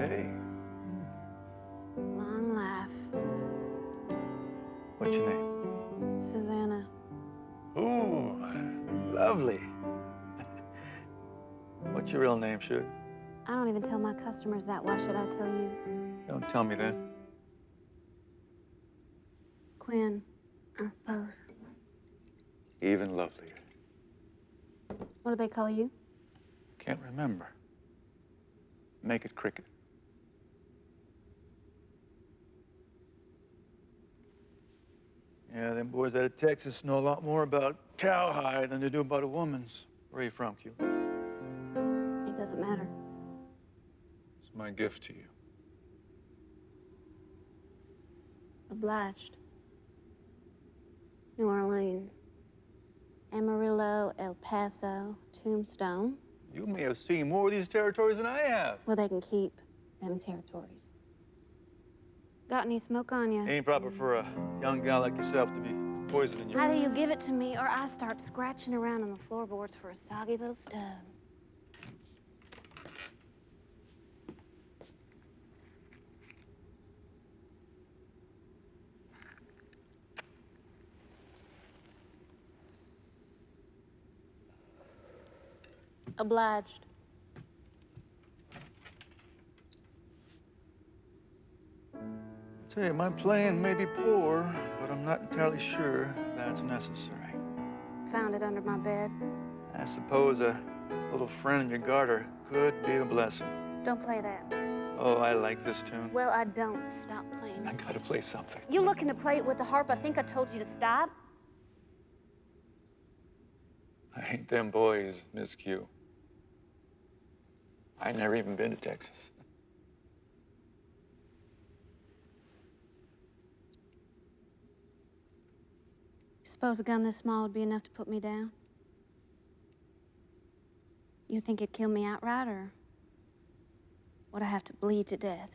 Hey. Long laugh. What's your name? Susanna. Ooh, lovely. What's your real name, Suge? I don't even tell my customers that. Why should I tell you? Don't tell me then. Quinn, I suppose. Even lovelier. What do they call you? Can't remember. Make it cricket. Yeah, them boys out of Texas know a lot more about cowhide than they do about a woman's. Where are you from, Q? It doesn't matter. It's my gift to you. Obliged. New Orleans. Amarillo, El Paso, Tombstone. You may have seen more of these territories than I have. Well, they can keep them territories. Got any smoke on you? Ain't proper for a young gal like yourself to be poisoning you. Either you give it to me or I start scratching around on the floorboards for a soggy little stub. Obliged. Tell you, my playing may be poor, but I'm not entirely sure that's necessary. Found it under my bed. I suppose a little friend in your garter could be a blessing. Don't play that. Oh, I like this tune. Well, I don't. Stop playing. I gotta play something. You looking to play it with the harp? I think I told you to stop. I ain't them boys, Miss Q. I never even been to Texas. Suppose a gun this small would be enough to put me down? You think it'd kill me outright, or would I have to bleed to death?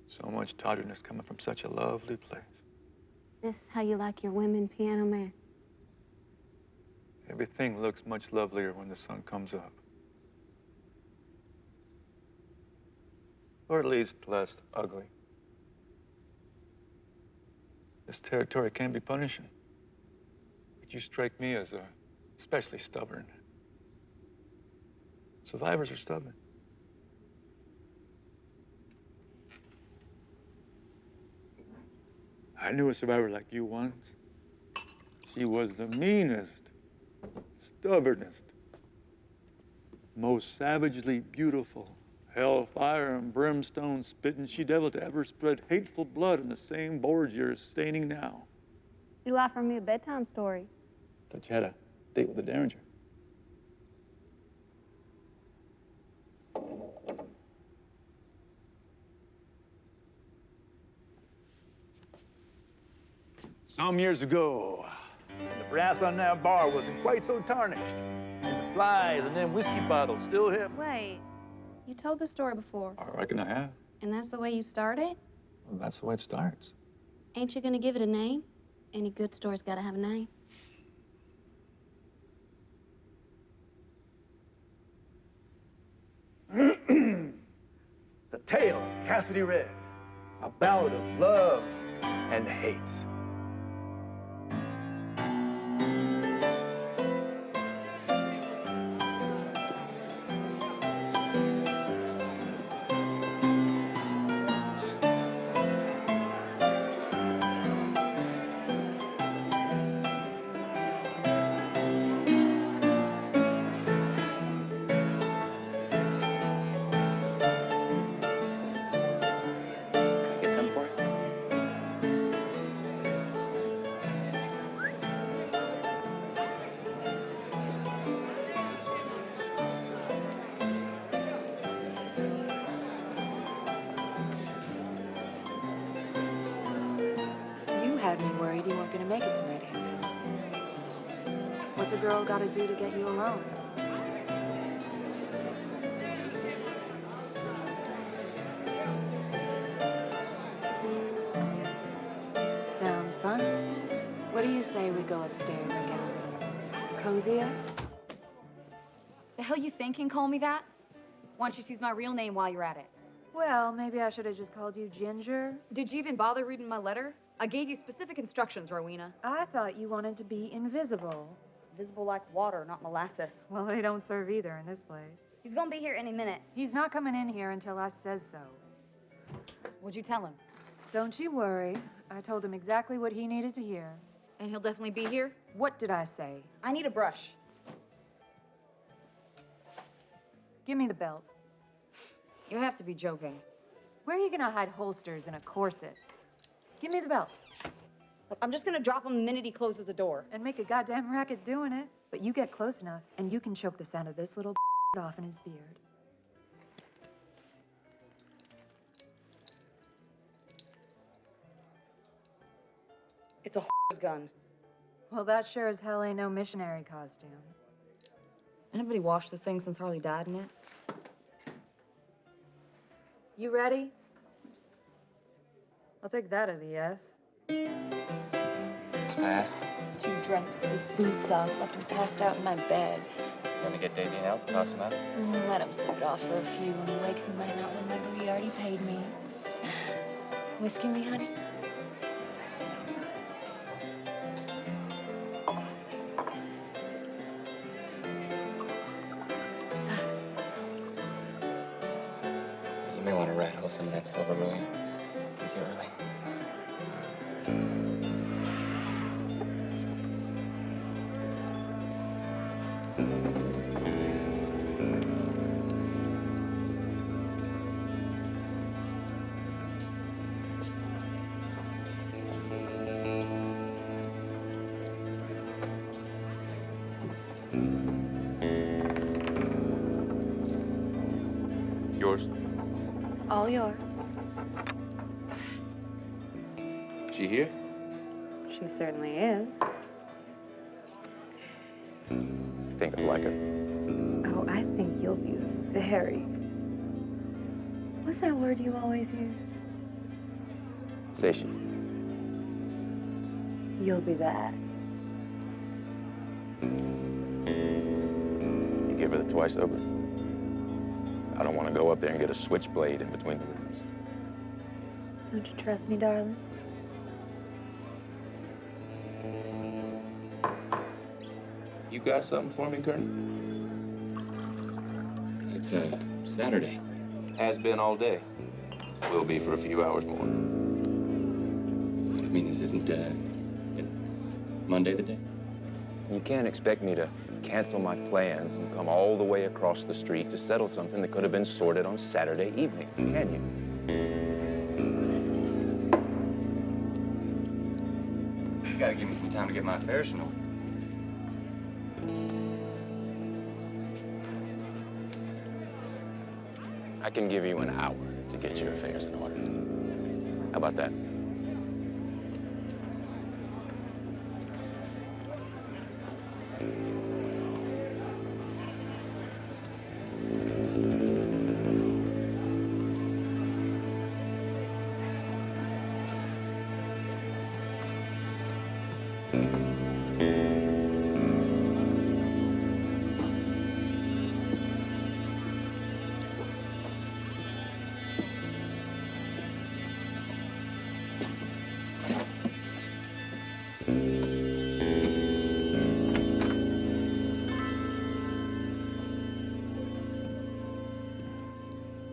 So much tawdriness coming from such a lovely place. This how you like your women, piano man? Everything looks much lovelier when the sun comes up. Or at least less ugly. This territory can be punishing. But you strike me as especially stubborn. Survivors are stubborn. I knew a survivor like you once. She was the meanest, stubbornest, most savagely beautiful, hellfire and brimstone spitting she-devil to ever spread hateful blood in the same boards you're staining now. You offer me a bedtime story. Thought you had a date with a derringer. Some years ago, the brass on that bar wasn't quite so tarnished, and the flies and them whiskey bottles still hit. Wait, you told the story before. I reckon I have. And that's the way you started? Well, that's the way it starts. Ain't you gonna give it a name? Any good story's gotta have a name. The Tale of Cassidy Red, a ballad of love and hate. Had me worried you weren't going to make it tonight, handsome. What's a girl got to do to get you alone? Sounds fun. What do you say we go upstairs and get a little cozier? The hell you thinking, call me that? Why don't you use my real name while you're at it? Well, maybe I should have just called you Ginger. Did you even bother reading my letter? I gave you specific instructions, Rowena. I thought you wanted to be invisible. Visible like water, not molasses. Well, they don't serve either in this place. He's gonna be here any minute. He's not coming in here until I says so. What'd you tell him? Don't you worry. I told him exactly what he needed to hear. And he'll definitely be here? What did I say? I need a brush. Give me the belt. You have to be joking. Where are you gonna hide holsters in a corset? Give me the belt. Look, I'm just gonna drop him the minute he closes the door. And make a goddamn racket doing it. But you get close enough, and you can choke the sound of this little off in his beard. It's a gun. Well, that sure as hell ain't no missionary costume. Anybody washed this thing since Harley died in it? You ready? I'll take that as a yes. It's fast. Too drunk to put his boots off, left him passed out in my bed. Want to get Davey an out, toss him out? Let him sleep it off for a few. When he wakes, he might not remember he already paid me. Whiskey me, honey? You may want to rattle some of that silver, Rowena. Is it early? Yours? All yours. She here? She certainly is. You think I'd like her? Oh, I think you'll be very... What's that word you always use? Satiate. You'll be that. You give her the twice over? I don't want to go up there and get a switchblade in between the ribs. Don't you trust me, darling? You got something for me, Colonel? It's Saturday. Has been all day. Will be for a few hours more. I mean, this isn't Monday the day? You can't expect me to cancel my plans and come all the way across the street to settle something that could have been sorted on Saturday evening, can you? You gotta give me some time to get my affairs in order. I can give you an hour to get your affairs in order. How about that?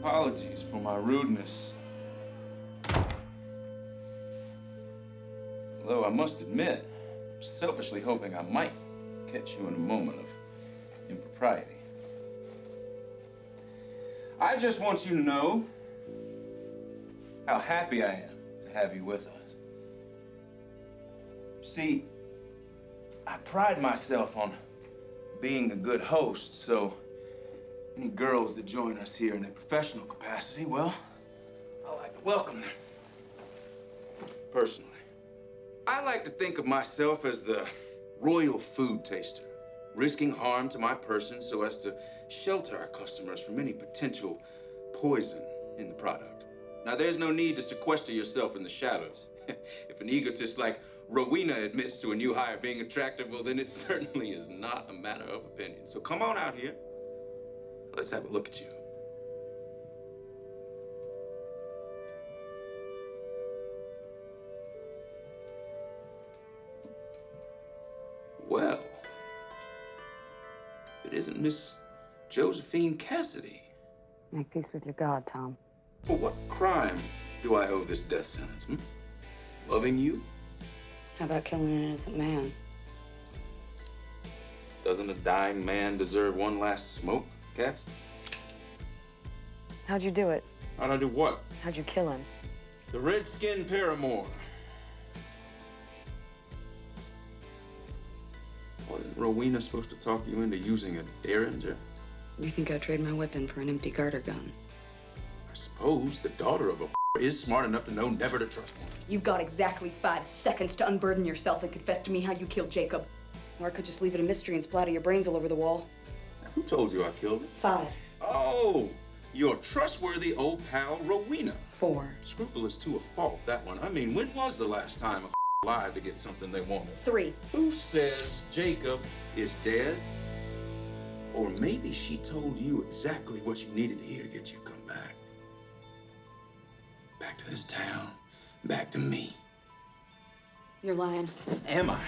Apologies for my rudeness. Although I must admit, I'm selfishly hoping I might catch you in a moment of impropriety. I just want you to know how happy I am to have you with us. See, I pride myself on being a good host, so any girls that join us here in a professional capacity, well, I like to welcome them. Personally, I like to think of myself as the royal food taster, risking harm to my person so as to shelter our customers from any potential poison in the product. Now, there's no need to sequester yourself in the shadows. If an egotist like Rowena admits to a new hire being attractive, well, then it certainly is not a matter of opinion. So come on out here. Let's have a look at you. Miss Josephine Cassidy. Make peace with your God, Tom. For what crime do I owe this death sentence, hmm? Loving you? How about killing an innocent man? Doesn't a dying man deserve one last smoke, Cass? How'd you do it? How'd I do what? How'd you kill him? The red-skinned paramour. Wasn't Rowena supposed to talk you into using a Derringer? You think I'd trade my weapon for an empty garter gun? I suppose the daughter of a is smart enough to know never to trust one. You've got exactly 5 seconds to unburden yourself and confess to me how you killed Jacob. Or I could just leave it a mystery and splatter your brains all over the wall. Now, who told you I killed him? 5. Oh, your trustworthy old pal Rowena. 4. Scrupulous to a fault, that one. I mean, when was the last time a lied to get something they wanted? 3. Who says Jacob is dead? Or maybe she told you exactly what you needed to hear to get you to come back. Back to this town. Back to me. You're lying. Am I?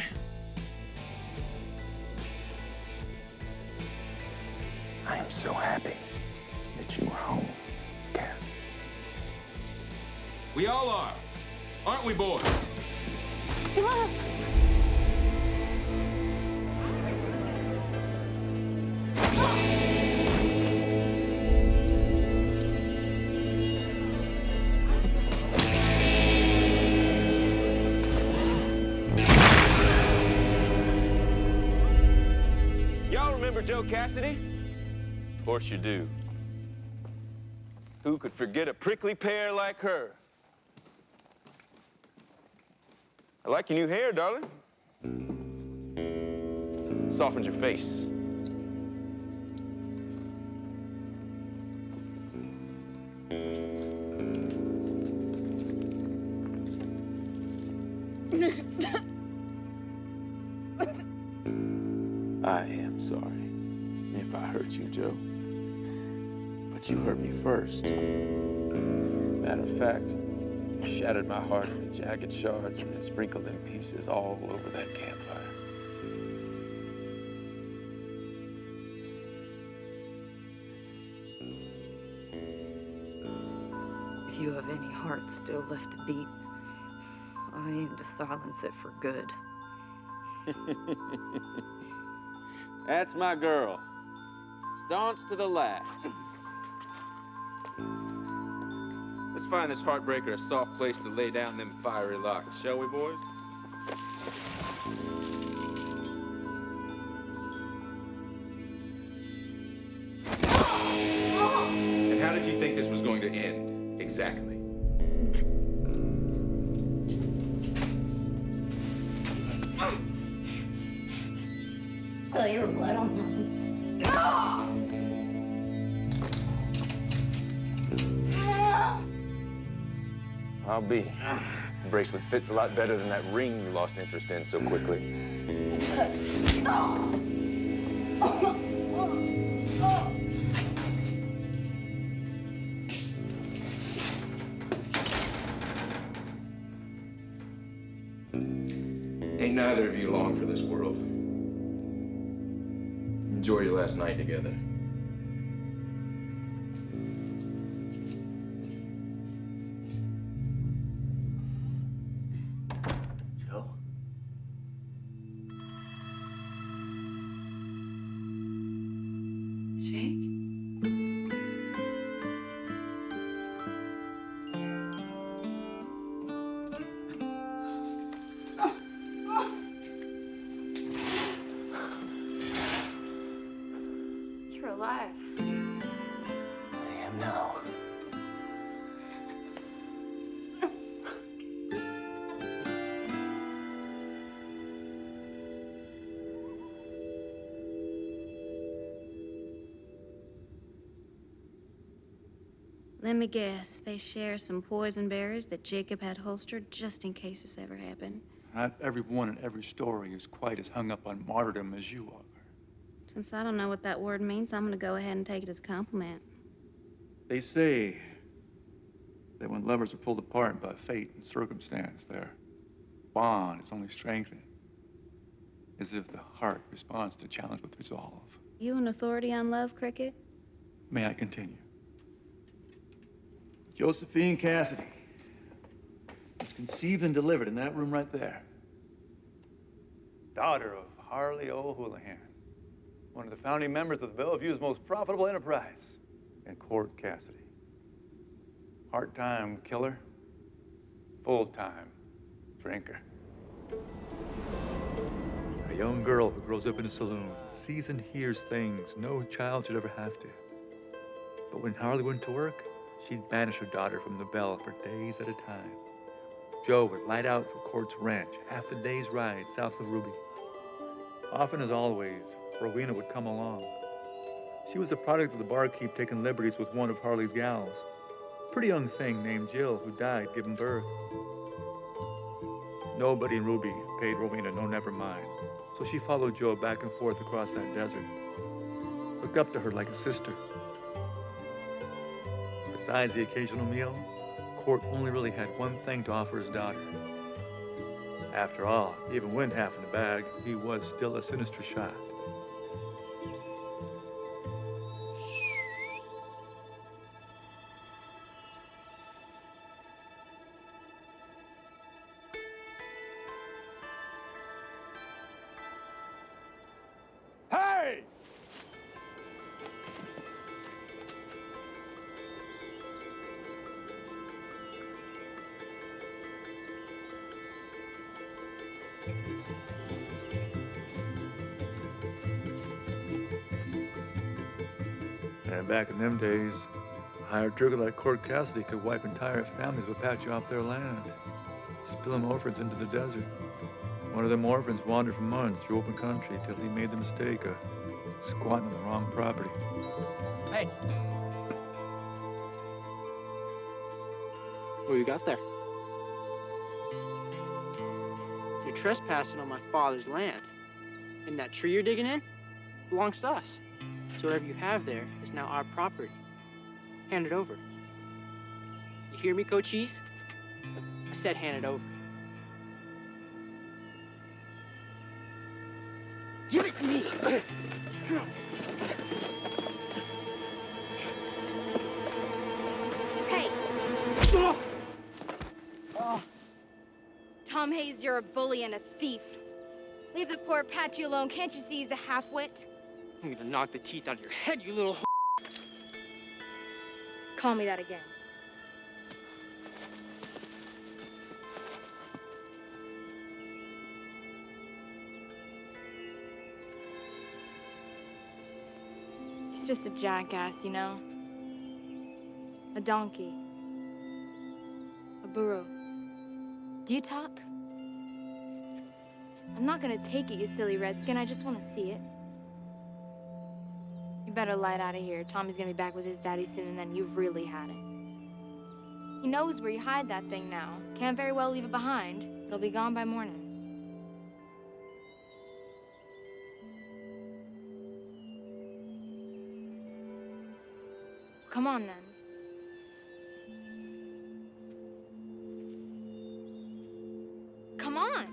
I am so happy that you are home, Cass. We all are, aren't we, boys? Y'all remember Joe Cassidy? Of course you do. Who could forget a prickly pear like her? I like your new hair, darling. Softens your face. I am sorry if I hurt you, Joe. But you hurt me first. Matter of fact, you shattered my heart into jagged shards and then sprinkled in pieces all over that campfire. If you have any heart still left to beat, I aim to silence it for good. That's my girl. Staunch to the last. Let's find this heartbreaker a soft place to lay down them fiery locks, shall we, boys? And how did you think this was going to end, exactly? Spill your blood on my I'll be. The bracelet fits a lot better than that ring you lost interest in so quickly. Ain't neither of you long for this world. Enjoy your last night together. Joe? Jake? You're alive. I am now. Let me guess, they share some poison berries that Jacob had holstered just in case this ever happened. Not everyone in every story is quite as hung up on martyrdom as you are. Since I don't know what that word means, I'm gonna go ahead and take it as a compliment. They say that when lovers are pulled apart by fate and circumstance, their bond is only strengthened, as if the heart responds to challenge with resolve. You an authority on love, Cricket? May I continue? Josephine Cassidy was conceived and delivered in that room right there. Daughter of Harley O'Houlihan, one of the founding members of the Bellevue's most profitable enterprise, and Court Cassidy. Part-time killer, full-time drinker. A young girl who grows up in a saloon, sees and hears things no child should ever have to. But when Harley went to work, she'd banish her daughter from the Belle for days at a time. Joe would light out for Court's ranch, half a day's ride south of Ruby. Often as always, Rowena would come along. She was the product of the barkeep taking liberties with one of Harley's gals. Pretty young thing named Jill who died giving birth. Nobody in Ruby paid Rowena no never mind, so she followed Joe back and forth across that desert. Looked up to her like a sister. Besides the occasional meal, Court only really had one thing to offer his daughter. After all, even when half in the bag, he was still a sinister shot. Hey! And back in them days, a hired trigger like Court Cassidy could wipe entire families with a patch off their land, spill them orphans into the desert. One of them orphans wandered for months through open country till he made the mistake of squatting on the wrong property. Hey. What you got there? You're trespassing on my father's land. And that tree you're digging in belongs to us. So whatever you have there is now our property. Hand it over. You hear me, Cochise? I said hand it over. Give it to me! Hey! Tom Hayes, you're a bully and a thief. Leave the poor Patchy alone. Can't you see he's a half-wit? I'm gonna knock the teeth out of your head, you little Call me that again. He's just a jackass, you know? A donkey. A burro. Do you talk? I'm not gonna take it, you silly redskin. I just want to see it. You better light out of here. Tommy's gonna be back with his daddy soon, and then you've really had it. He knows where you hide that thing now. Can't very well leave it behind. It'll be gone by morning. Come on, then. Come on!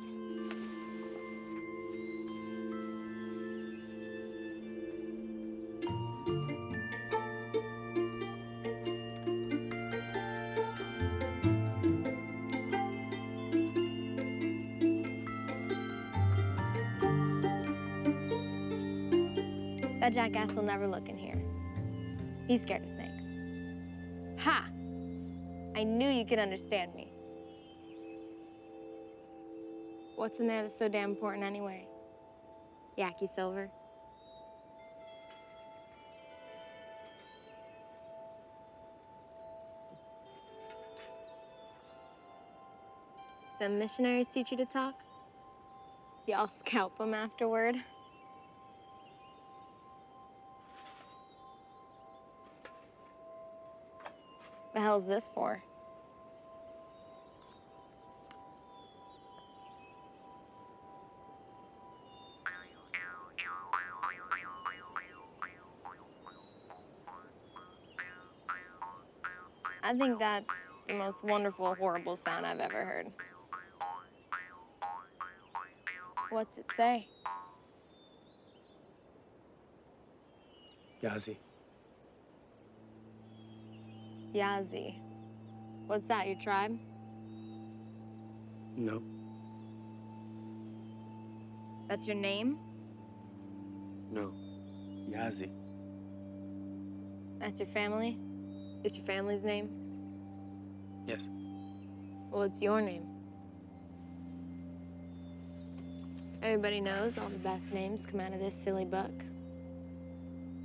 That jackass will never look in here. He's scared of snakes. Ha! I knew you could understand me. What's in there that's so damn important anyway? Yaki silver? The missionaries teach you to talk? Y'all scalp them afterward. The hell's this for? I think that's the most wonderful, horrible sound I've ever heard. What's it say? Yazi. Yazi. What's that, your tribe? No. That's your name? No. Yazi. That's your family? It's your family's name? Yes. Well, it's your name. Everybody knows all the best names come out of this silly book.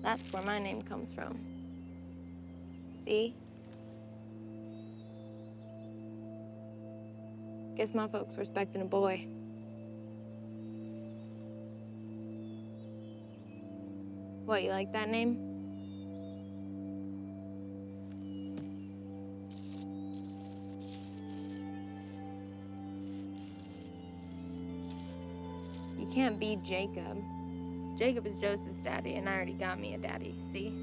That's where my name comes from. See? Guess my folks were expecting a boy. What, you like that name? You can't be Jacob. Jacob is Joseph's daddy, and I already got me a daddy, see?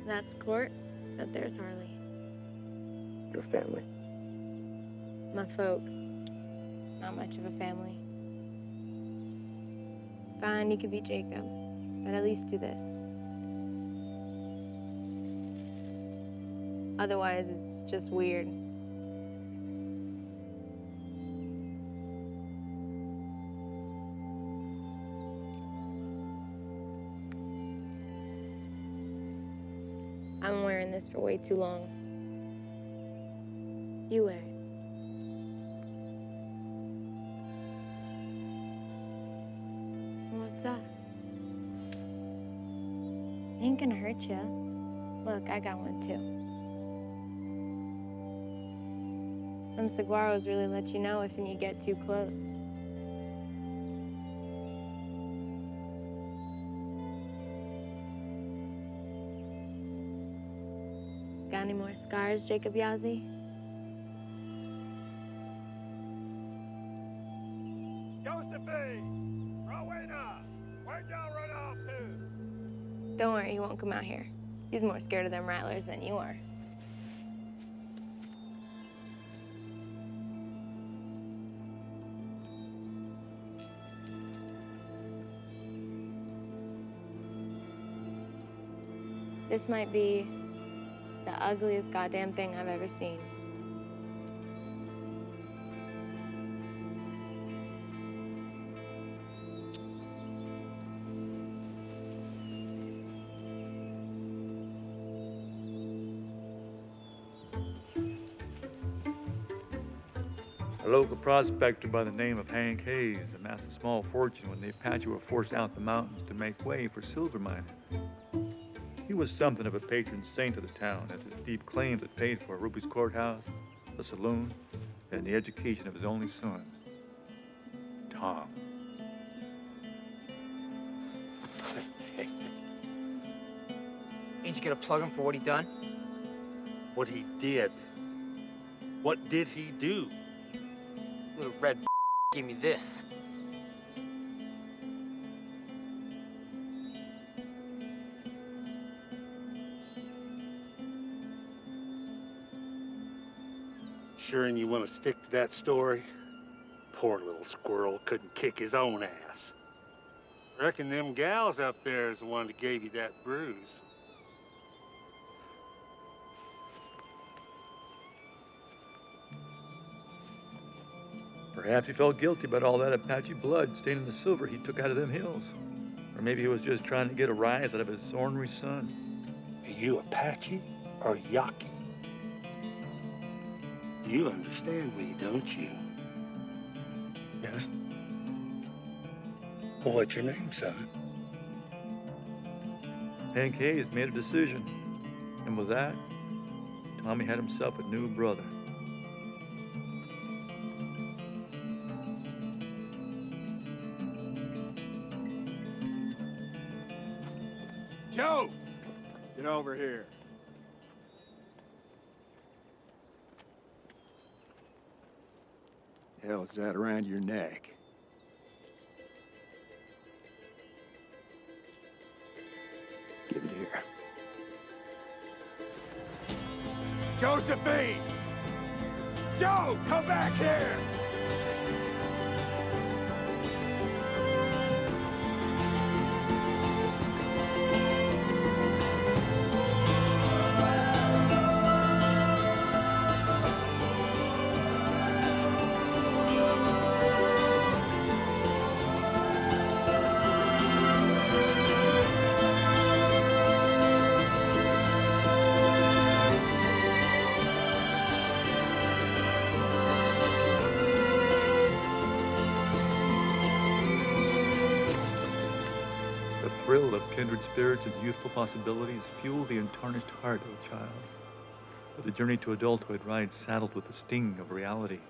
That's Court, that there's Harley. Your family. My folks. Not much of a family. Fine, you could be Jacob, but at least do this. Otherwise, it's just weird. I'm wearing this for way too long. You wear it. What's that? It ain't gonna hurt you. Look, I got one too. Some saguaros really let you know if you get too close. Got any more scars, Jacob Yazi? Rowena! Where'd y'all run off to? Don't worry, he won't come out here. He's more scared of them rattlers than you are. This might be the ugliest goddamn thing I've ever seen. A local prospector by the name of Hank Hayes amassed a small fortune when the Apache were forced out the mountains to make way for silver mining. He was something of a patron saint of the town, as his deep claims had paid for Ruby's courthouse, the saloon, and the education of his only son, Tom. Ain't you gonna plug him for what he done? What he did. What did he do? Little red gave me this. Sure, and you want to stick to that story? Poor little squirrel couldn't kick his own ass. Reckon them gals up there is the one that gave you that bruise. Perhaps he felt guilty about all that Apache blood staining the silver he took out of them hills. Or maybe he was just trying to get a rise out of his ornery son. Are you Apache or Yaqui? You understand me, don't you? Yes. Well, what's your name, son? Hank Hayes made a decision. And with that, Tommy had himself a new brother. Joe! Get over here. Hell's that around your neck? Give it here. Josephine! Joe, come back here! The thrill of kindred spirits and youthful possibilities fuel the untarnished heart of a child. But the journey to adulthood rides saddled with the sting of reality.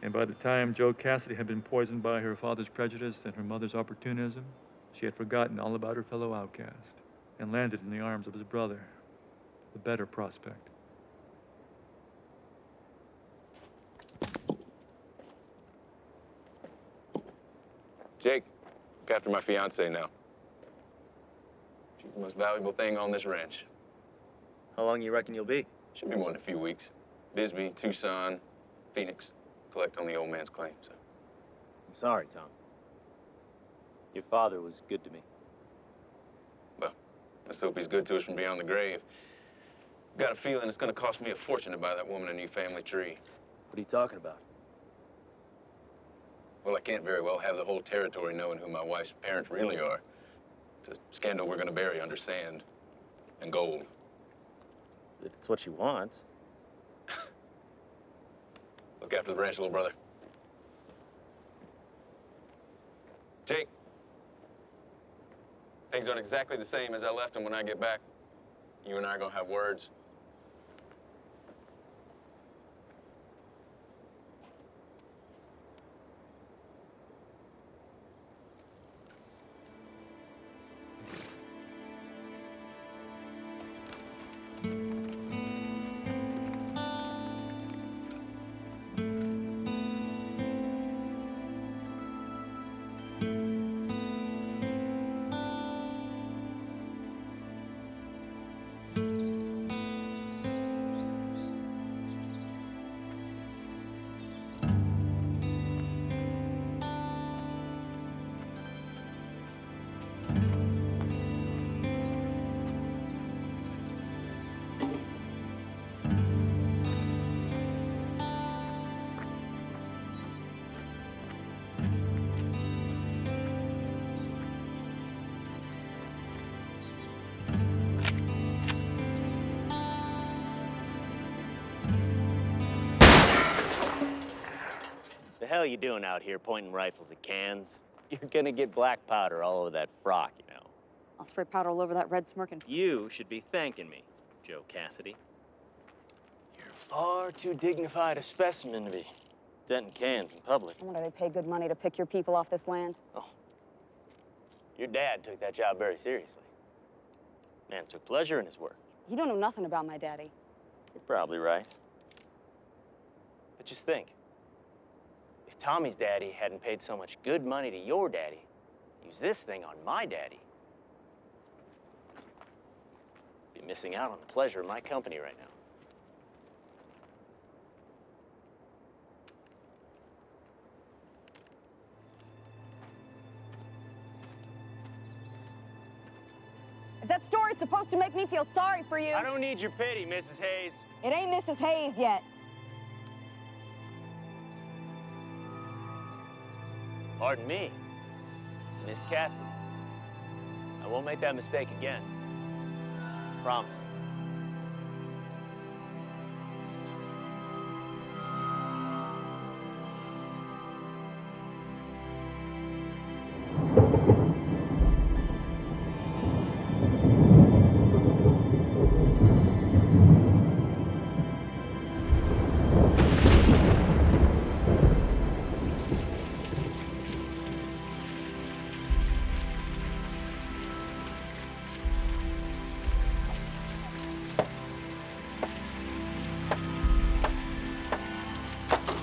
And by the time Joe Cassidy had been poisoned by her father's prejudice and her mother's opportunism, she had forgotten all about her fellow outcast and landed in the arms of his brother, the better prospect. Jake, look after my fiancée now. She's the most valuable thing on this ranch. How long you reckon you'll be? Should be more than a few weeks. Bisbee, Tucson, Phoenix. Collect on the old man's claim, so. I'm sorry, Tom. Your father was good to me. Well, let's hope he's good to us from beyond the grave. Got a feeling it's gonna cost me a fortune to buy that woman a new family tree. What are you talking about? Well, I can't very well have the whole territory knowing who my wife's parents really are. It's a scandal we're gonna bury under sand and gold. If it's what she wants. Look after the ranch, little brother. Jake, things aren't exactly the same as I left them when I get back. You and I are gonna have words. The hell you doing out here pointing rifles at cans? You're gonna get black powder all over that frock, you know. I'll spray powder all over that red smirking. You should be thanking me, Joe Cassidy. You're far too dignified a specimen to be denting cans in public. I wonder they pay good money to pick your people off this land. Oh. Your dad took that job very seriously. Man took pleasure in his work. You don't know nothing about my daddy. You're probably right. But just think. If Tommy's daddy hadn't paid so much good money to your daddy, use this thing on my daddy, be missing out on the pleasure of my company right now. If that story's supposed to make me feel sorry for you... I don't need your pity, Mrs. Hayes. It ain't Mrs. Hayes yet. Pardon me, Miss Cassidy. I won't make that mistake again. Promise.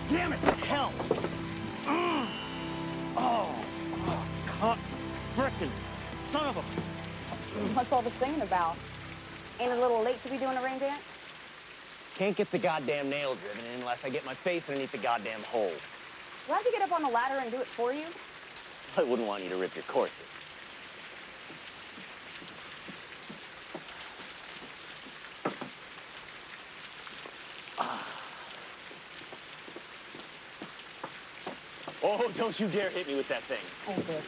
Damn it to hell! Frickin' son of a... What's all the singing about? Ain't it a little late to be doing a rain dance? Can't get the goddamn nail driven in unless I get my face underneath the goddamn hole. Do I have to get up on the ladder and do it for you? I wouldn't want you to rip your corset. Oh, don't you dare hit me with that thing. Oh, this.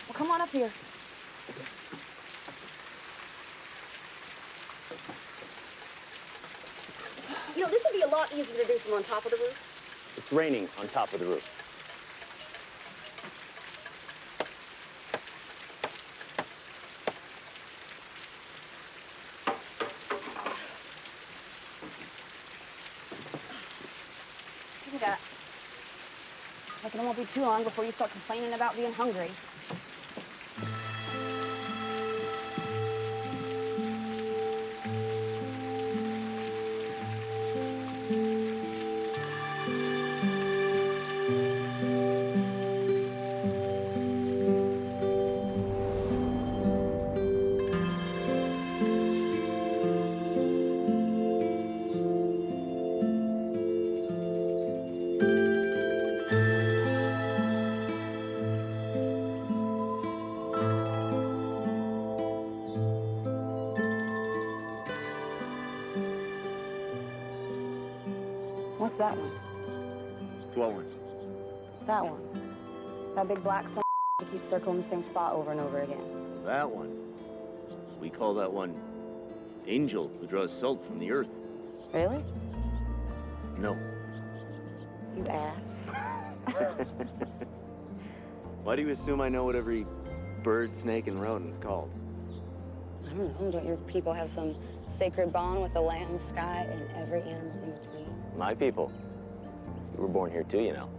Well, come on up here. lot easier to do from on top of the roof. It's raining on top of the roof. Look at that. Like it won't be too long before you start complaining about being hungry. What's that one? What one? That one. That big black son that keeps circling the same spot over and over again. That one. We call that one Angel, who draws salt from the earth. Really? No. You ass. Why do you assume I know what every bird, snake, and rodent's called? I don't know. Don't your people have some sacred bond with the land, sky, and every animal in between? My people. You were born here too, you know.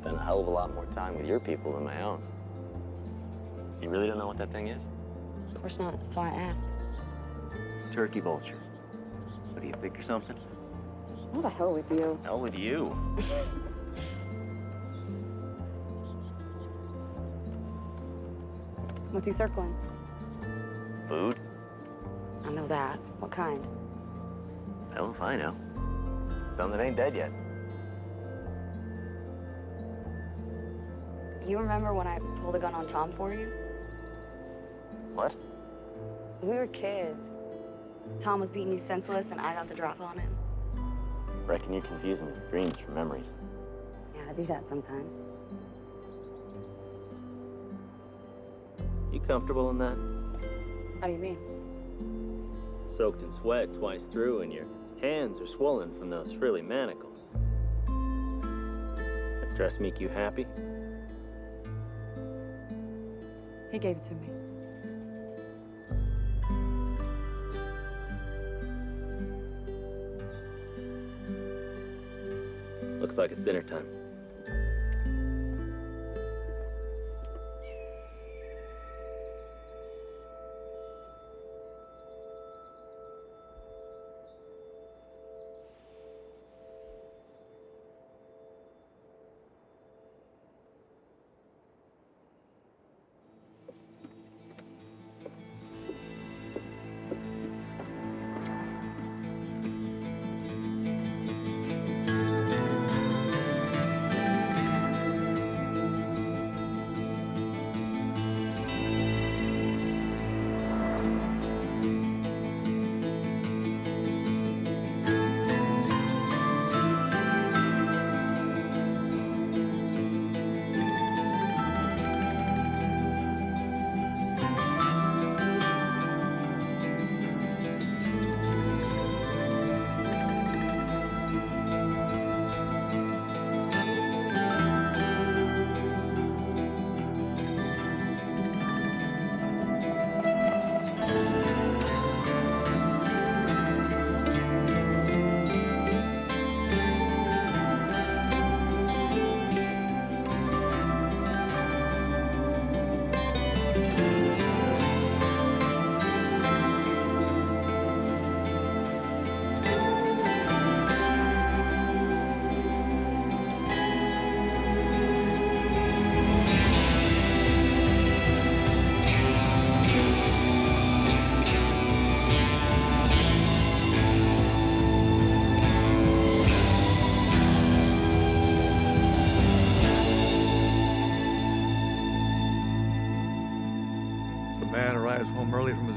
Spent a hell of a lot more time with your people than my own. You really don't know what that thing is? Of course not. That's why I asked. It's a turkey vulture. What do you think or something? What the hell with you? Hell with you. What's he circling? Food? I know that. What kind? Hell if I know. Some that ain't dead yet. You remember when I pulled a gun on Tom for you? What? We were kids. Tom was beating you senseless and I got the drop on him. Reckon you're confusing dreams for memories. Yeah, I do that sometimes. You comfortable in that? How do you mean? Soaked in sweat twice through and your hands are swollen from those frilly manacles. That dress make you happy? He gave it to me. Looks like it's dinner time.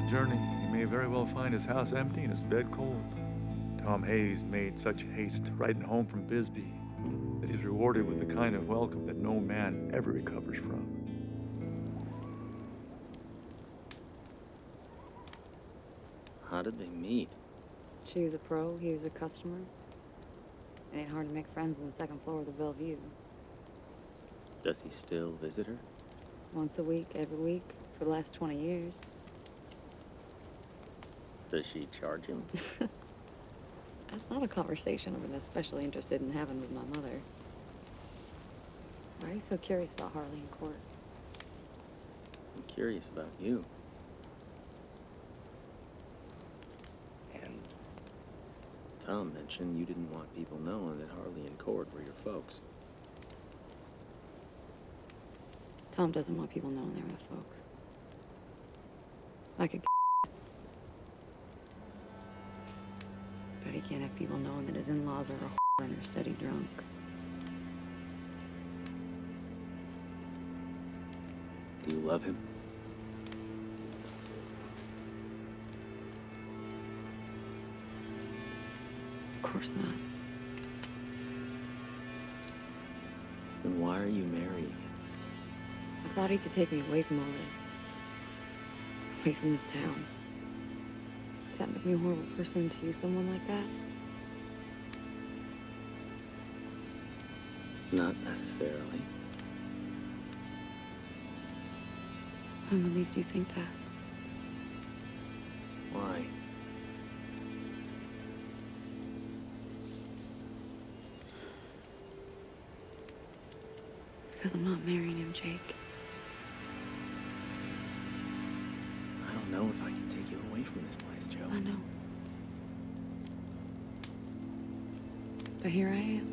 Journey, he may very well find his house empty and his bed cold. Tom Hayes made such haste riding home from Bisbee that he's rewarded with the kind of welcome that no man ever recovers from. How did they meet? She was a pro, he was a customer. It ain't hard to make friends on the second floor of the Bellevue. Does he still visit her? Once a week, every week, for the last 20 years. Does she charge him? That's not a conversation I've been especially interested in having with my mother. Why are you so curious about Harley in court? I'm curious about you. And Tom mentioned you didn't want people knowing that Harley and Cord were your folks. Tom doesn't want people knowing they're my folks. I could but he can't have people knowing that his in-laws are a whore and are steady drunk. Do you love him? Of course not. Then why are you marrying him? I thought he could take me away from all this. Away from this town. Does that make me a horrible person to use someone like that? Not necessarily. I'm relieved you think that. Why? Because I'm not marrying him, Jake. I don't know if I can take you away from this place, Joe. I know. But here I am.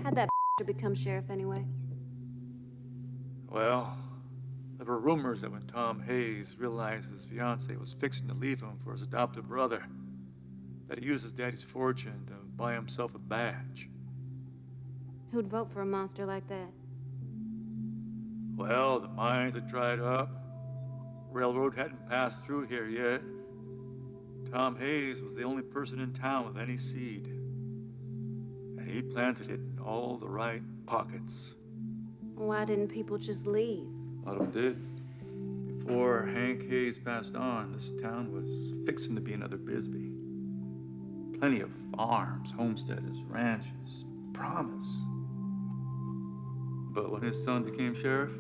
How'd that become sheriff anyway? Well, there were rumors that when Tom Hayes realized his fiancée was fixing to leave him for his adopted brother, that he used his daddy's fortune to buy himself a badge. Who'd vote for a monster like that? Well, the mines had dried up. Railroad hadn't passed through here yet. Tom Hayes was the only person in town with any seed. And he planted it in all the right pockets. Why didn't people just leave? A lot of them did. Before Hank Hayes passed on, this town was fixing to be another Bisbee. Plenty of farms, homesteads, ranches, promise. But when his son became sheriff,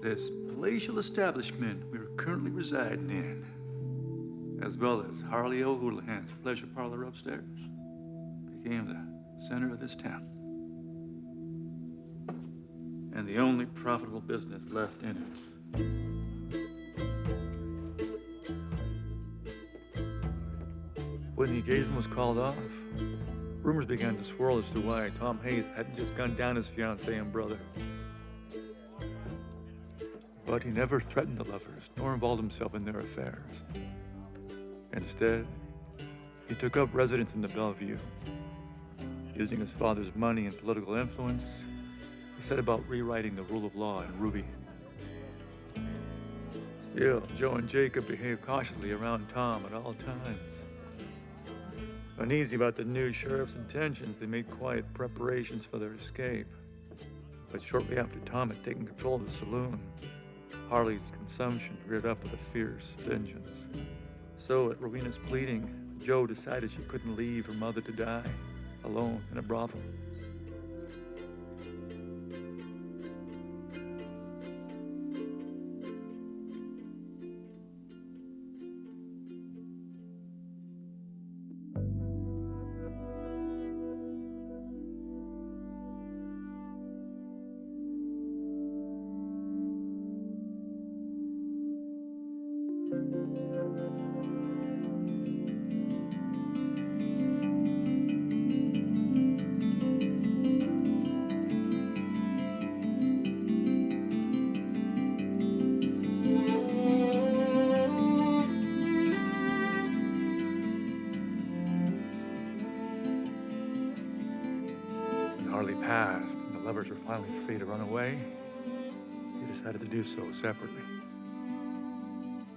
this palatial establishment we were currently residing in, as well as Harley O'Houlihan's pleasure parlor upstairs, became the center of this town. And the only profitable business left in it. When the engagement was called off, rumors began to swirl as to why Tom Hayes hadn't just gunned down his fiancée and brother. But he never threatened the lovers, nor involved himself in their affairs. Instead, he took up residence in the Bellevue. Using his father's money and political influence, he set about rewriting the rule of law in Ruby. Still, Joe and Jacob behaved cautiously around Tom at all times. Uneasy about the new sheriff's intentions, they made quiet preparations for their escape. But shortly after Tom had taken control of the saloon, Harley's consumption reared up with a fierce vengeance. So, at Rowena's pleading, Joe decided she couldn't leave her mother to die, alone in a brothel. Harley passed and the lovers were finally free to run away, they decided to do so separately.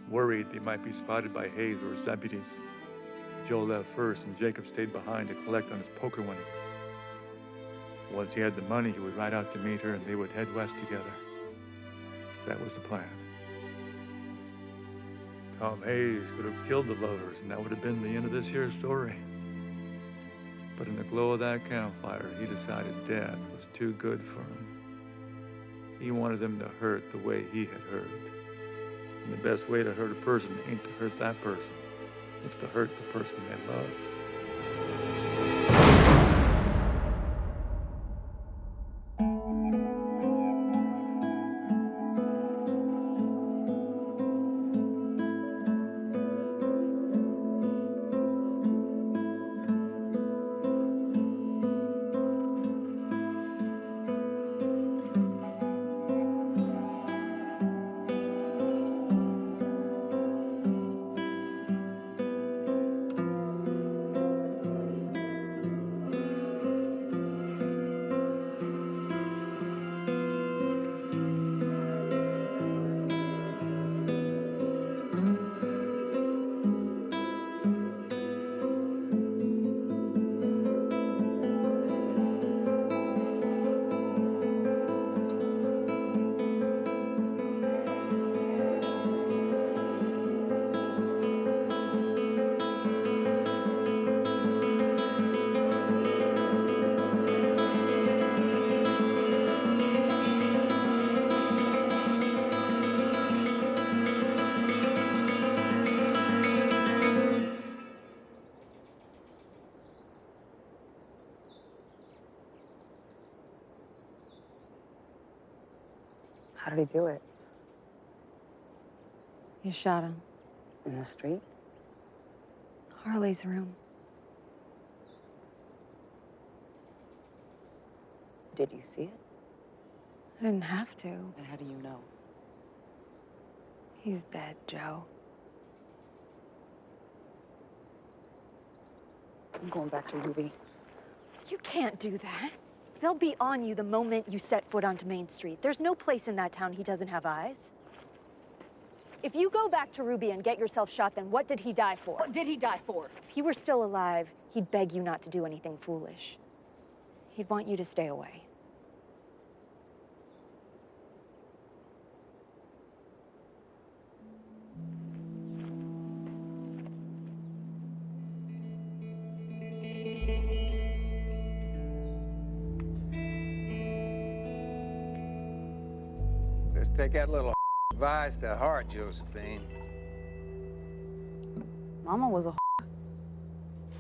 Worried they might be spotted by Hayes or his deputies, Joe left first and Jacob stayed behind to collect on his poker winnings. Once he had the money, he would ride out to meet her and they would head west together. That was the plan. Tom Hayes could have killed the lovers and that would have been the end of this here story. But in the glow of that campfire, he decided death was too good for him. He wanted them to hurt the way he had hurt. And the best way to hurt a person ain't to hurt that person. It's to hurt the person they love. How did he do it? You shot him. In the street? Harley's room. Did you see it? I didn't have to. And how do you know? He's dead, Joe. I'm going back to Ruby. You can't do that. They'll be on you the moment you set foot onto Main Street. There's no place in that town he doesn't have eyes. If you go back to Ruby and get yourself shot, then what did he die for? What did he die for? If he were still alive, he'd beg you not to do anything foolish. He'd want you to stay away. Take that little advice to heart, Josephine. Mama was a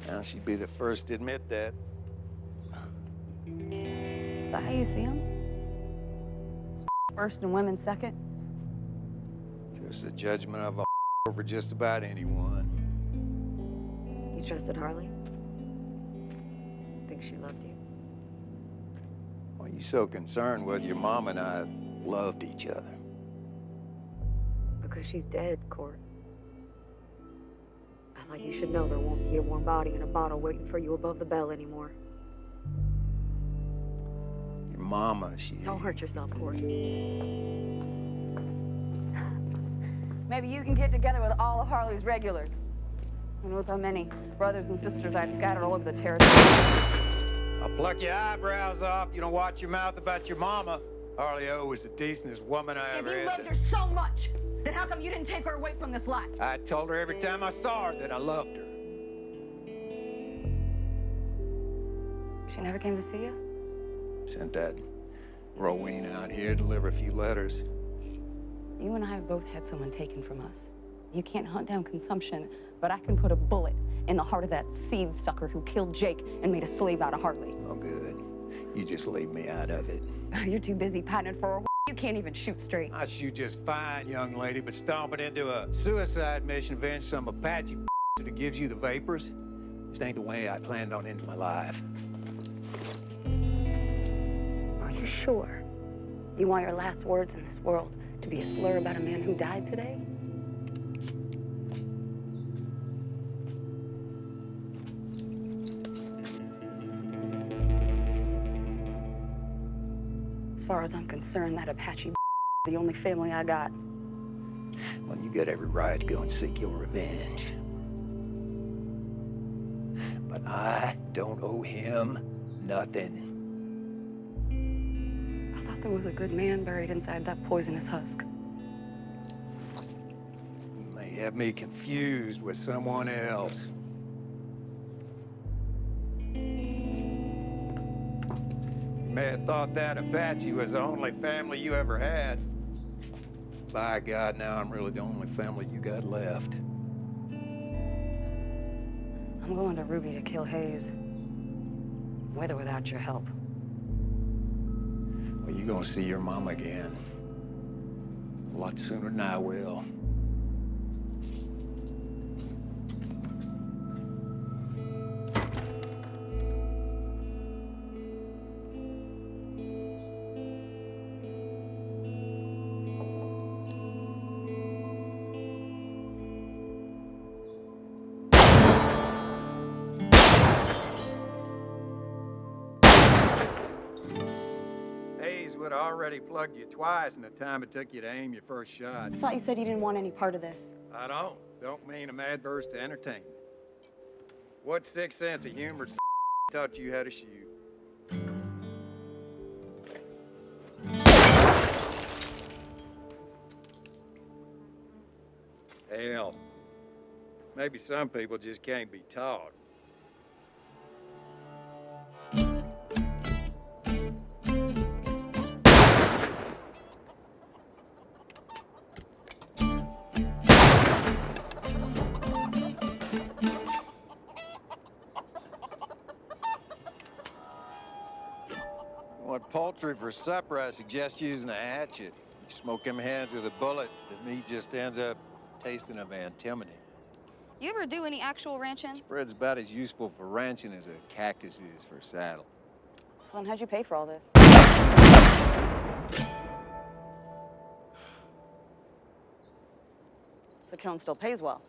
Now she'd be the first to admit that. Is that how you see him? First and women second? Just a judgment of a over just about anyone. You trusted Harley? Think she loved you? Why are you so concerned whether your mom and I loved each other? Because she's dead, Court. I thought you should know there won't be a warm body in a bottle waiting for you above the bell anymore. Your mama, she... Don't hurt yourself, Court. Maybe you can get together with all of Harley's regulars. Who knows how many brothers and sisters I've scattered all over the territory. I'll pluck your eyebrows off. You don't watch your mouth about your mama. Harley O was the decentest woman I ever had. If you loved her so much, then how come you didn't take her away from this life? I told her every time I saw her that I loved her. She never came to see you? Sent that Rowena out here to deliver a few letters. You and I have both had someone taken from us. You can't hunt down consumption, but I can put a bullet in the heart of that seed sucker who killed Jake and made a slave out of Harley. Oh, good. You just leave me out of it. You're too busy patenting for a you can't even shoot straight. I shoot just fine, young lady, but stomping into a suicide mission, avenge some Apache that gives you the vapors, this ain't the way I planned on ending my life. Are you sure you want your last words in this world to be a slur about a man who died today? far as I'm concerned, that Apache the only family I got. Well, you got every right to go and seek your revenge. But I don't owe him nothing. I thought there was a good man buried inside that poisonous husk. You may have me confused with someone else. You may have thought that Apache was the only family you ever had. By God, now I'm really the only family you got left. I'm going to Ruby to kill Hayes. With or without your help. Well, you're gonna see your mom again. A lot sooner than I will. Would have already plugged you twice in the time it took you to aim your first shot. I thought you said you didn't want any part of this. I don't. Don't mean I'm adverse to entertainment. What sixth sense of humor taught you how to shoot? Hell, maybe some people just can't be taught. Poultry for supper, I suggest using a hatchet. You smoke them hands with a bullet, the meat just ends up tasting of antimony. You ever do any actual ranching? Spread's about as useful for ranching as a cactus is for saddle. So then how'd you pay for all this? So killing still pays well.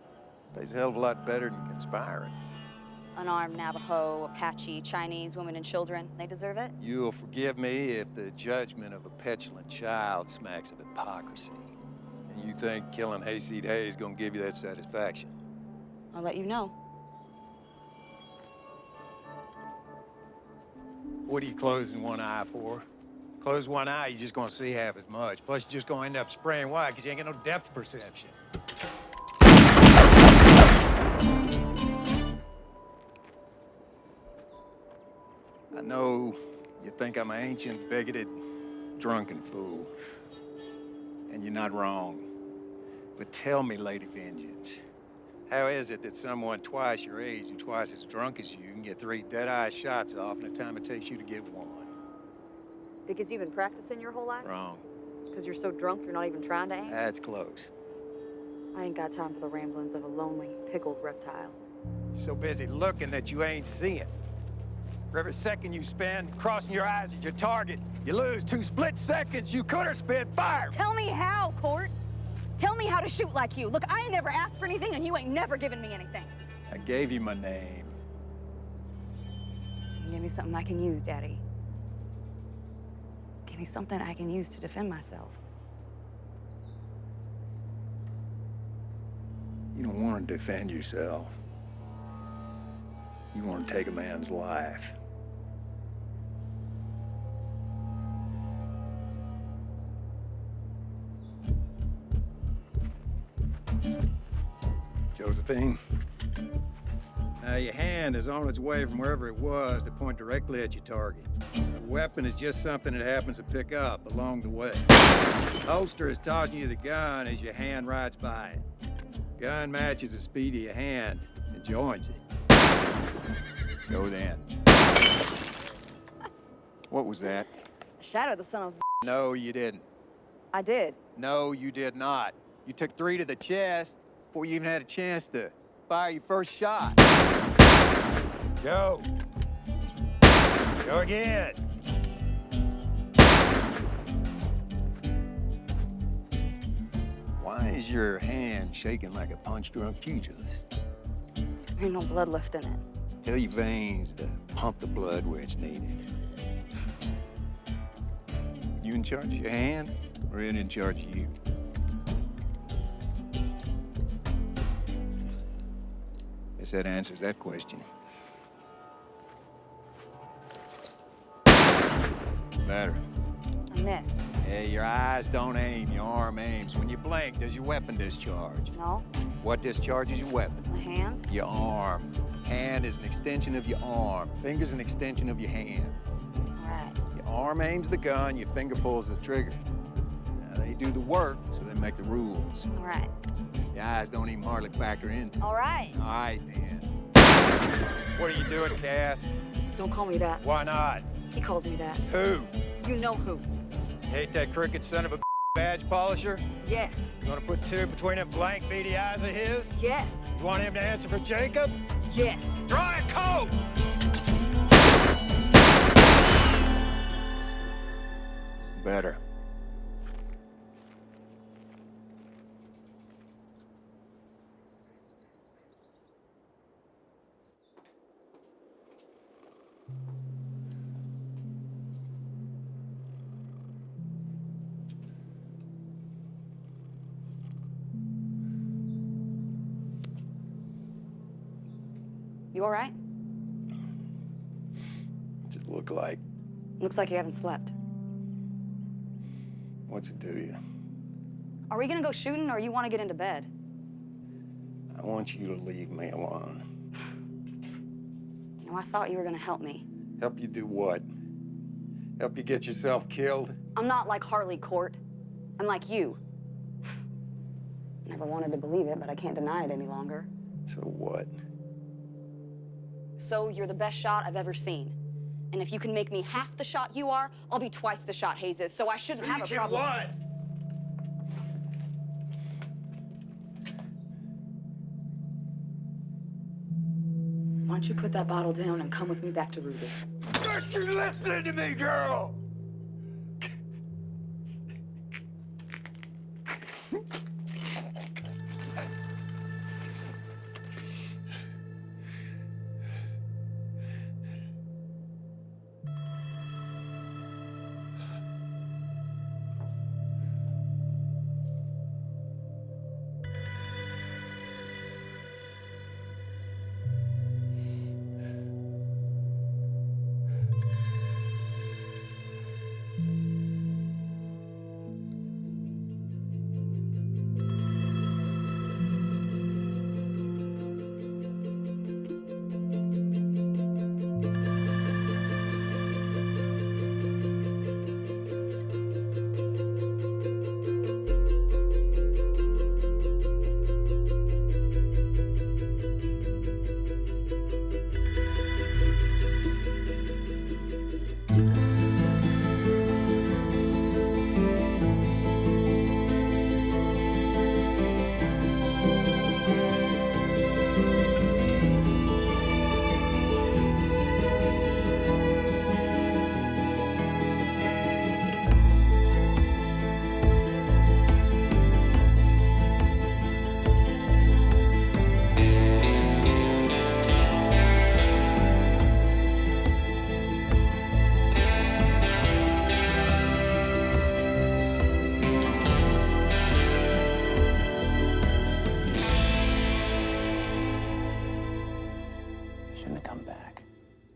Pays a hell of a lot better than conspiring. Unarmed Navajo, Apache, Chinese, women and children, they deserve it? You'll forgive me if the judgment of a petulant child smacks of hypocrisy. And you think killing Hayseed Hayes is gonna give you that satisfaction? I'll let you know. What are you closing one eye for? Close one eye, you're just gonna see half as much. Plus, you're just gonna end up spraying wide because you ain't got no depth perception. I know you think I'm an ancient, bigoted, drunken fool. And you're not wrong. But tell me, Lady Vengeance, how is it that someone twice your age and twice as drunk as you can get 3 dead-eye shots off in the time it takes you to get 1? Because you've been practicing your whole life? Wrong. Because you're so drunk you're not even trying to aim? That's close. I ain't got time for the ramblings of a lonely, pickled reptile. So busy looking that you ain't seeing. For every second you spend crossing your eyes at your target, you lose 2 split seconds you could have spent fire. Tell me how, Court. Tell me how to shoot like you. Look, I ain't never asked for anything, and you ain't never given me anything. I gave you my name. Give me something I can use, Daddy. Give me something I can use to defend myself. You don't want to defend yourself. You want to take a man's life. Josephine? Now, your hand is on its way from wherever it was to point directly at your target. The weapon is just something that happens to pick up along the way. The holster is tossing you the gun as your hand rides by it. Gun matches the speed of your hand and joins it. Go then. What was that? Shatter the son of a... No, you didn't. I did. No, you did not. You took 3 to the chest before you even had a chance to fire your first shot. Go. Go again. Why is your hand shaking like a punch-drunk pugilist? Ain't no blood left in it. Tell your veins to pump the blood where it's needed. You in charge of your hand, or it in charge of you? Guess that answers that question. Better. I missed. Hey, your eyes don't aim, your arm aims. When you blink, does your weapon discharge? No. What discharges your weapon? My hand? Your arm. Hand is an extension of your arm. Finger's an extension of your hand. All right. Your arm aims the gun, your finger pulls the trigger. Now, they do the work, so they make the rules. All right. Your eyes don't even hardly factor in. All right. All right, then. What are you doing, Cass? Don't call me that. Why not? He calls me that. Who? You know who. Hate that crooked son of a badge polisher? Yes. You want to put two between them blank, beady eyes of his? Yes. You want him to answer for Jacob? Yes. Draw a coat! Better. You all right? What's it look like? Looks like you haven't slept. What's it do to you? Are we gonna go shooting, or you want to get into bed? I want you to leave me alone. You know, I thought you were gonna help me. Help you do what? Help you get yourself killed? I'm not like Harley, Court. I'm like you. I never wanted to believe it, but I can't deny it any longer. So what? So you're the best shot I've ever seen. And if you can make me half the shot you are, I'll be twice the shot Hayes is, so I shouldn't have a problem. What? Why don't you put that bottle down and come with me back to Ruby? Aren't you listening to me, girl?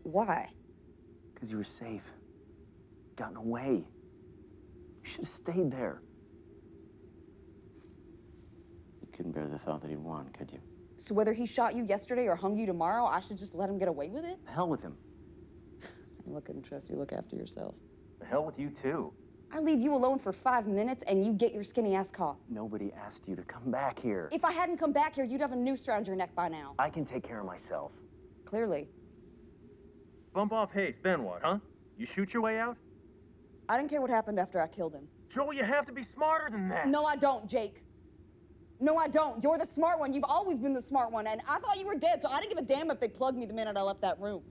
Why? Because you were safe. Gotten away. You should have stayed there. You couldn't bear the thought that he'd won, could you? So whether he shot you yesterday or hung you tomorrow, I should just let him get away with it? The hell with him. I knew I couldn't trust you. Look after yourself. The hell with you, too. I leave you alone for 5 minutes and you get your skinny ass caught. Nobody asked you to come back here. If I hadn't come back here, you'd have a noose around your neck by now. I can take care of myself. Clearly. Bump off Hayes, then what, huh? You shoot your way out? I didn't care what happened after I killed him. Joel, you have to be smarter than that. No, I don't, Jake. No, I don't. You're the smart one. You've always been the smart one. And I thought you were dead, so I didn't give a damn if they plugged me the minute I left that room.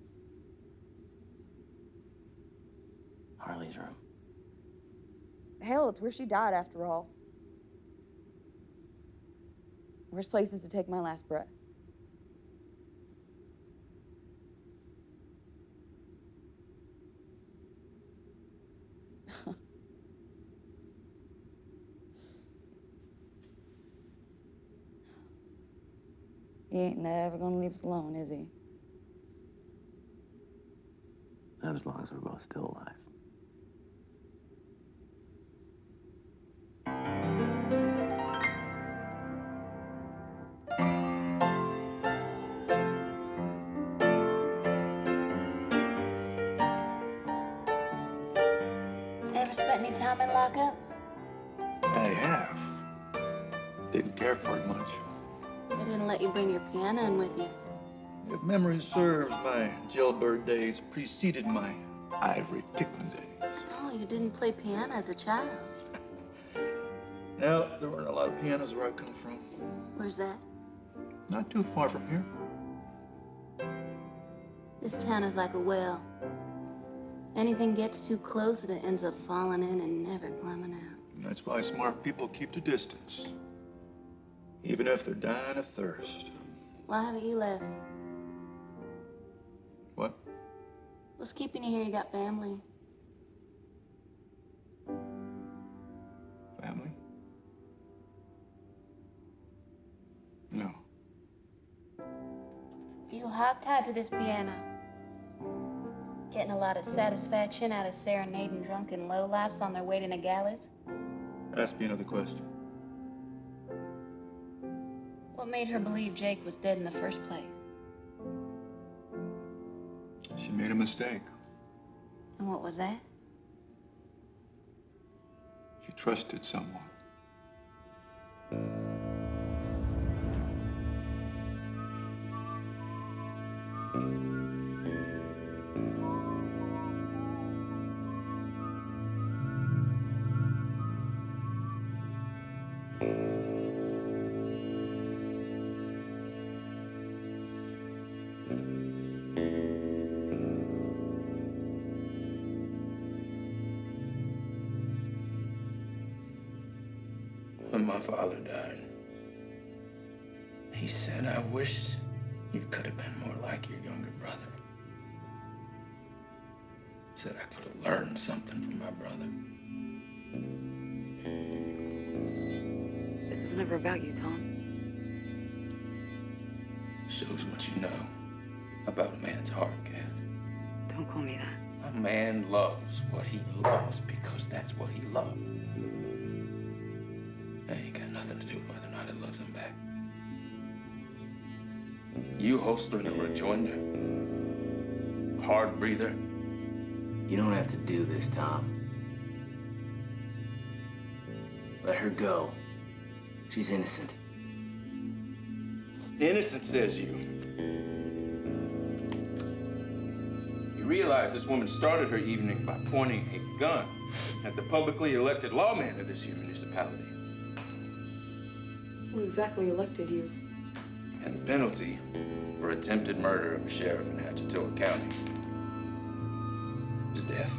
Harley's room. Hell, it's where she died after all. Worst places to take my last breath. He ain't never gonna leave us alone, is he? Not as long as we're both still alive. Ever spent any time in lockup? I have. Didn't care for it much. They didn't let you bring your piano in with you. If memory serves, my jailbird days preceded my ivory tickling days. Oh, you didn't play piano as a child. No, there weren't a lot of pianos where I come from. Where's that? Not too far from here. This town is like a well. Anything gets too close and it ends up falling in and never climbing out. That's why smart people keep the distance. Even if they're dying of thirst. Why haven't you left? What? What's keeping you here? You got family. Family? No. Are you hogtied to this piano? Getting a lot of satisfaction out of serenading drunken lowlifes on their way to Nogales? Ask me another question. What made her believe Jake was dead in the first place? She made a mistake. And what was that? She trusted someone. When my father died, he said, I wish you could have been more like your younger brother. Said I could have learned something from my brother. This was never about you, Tom. Shows what you know about a man's heart, Cass. Don't call me that. A man loves what he loves because that's what he loves. That ain't got nothing to do with whether or not it loves him back. You holstering a rejoinder, hard breather. You don't have to do this, Tom. Let her go. She's innocent. Innocent, says you. You realize this woman started her evening by pointing a gun at the publicly elected lawman of this here municipality. Who exactly elected you? And the penalty for attempted murder of a sheriff in Atchitoga County is death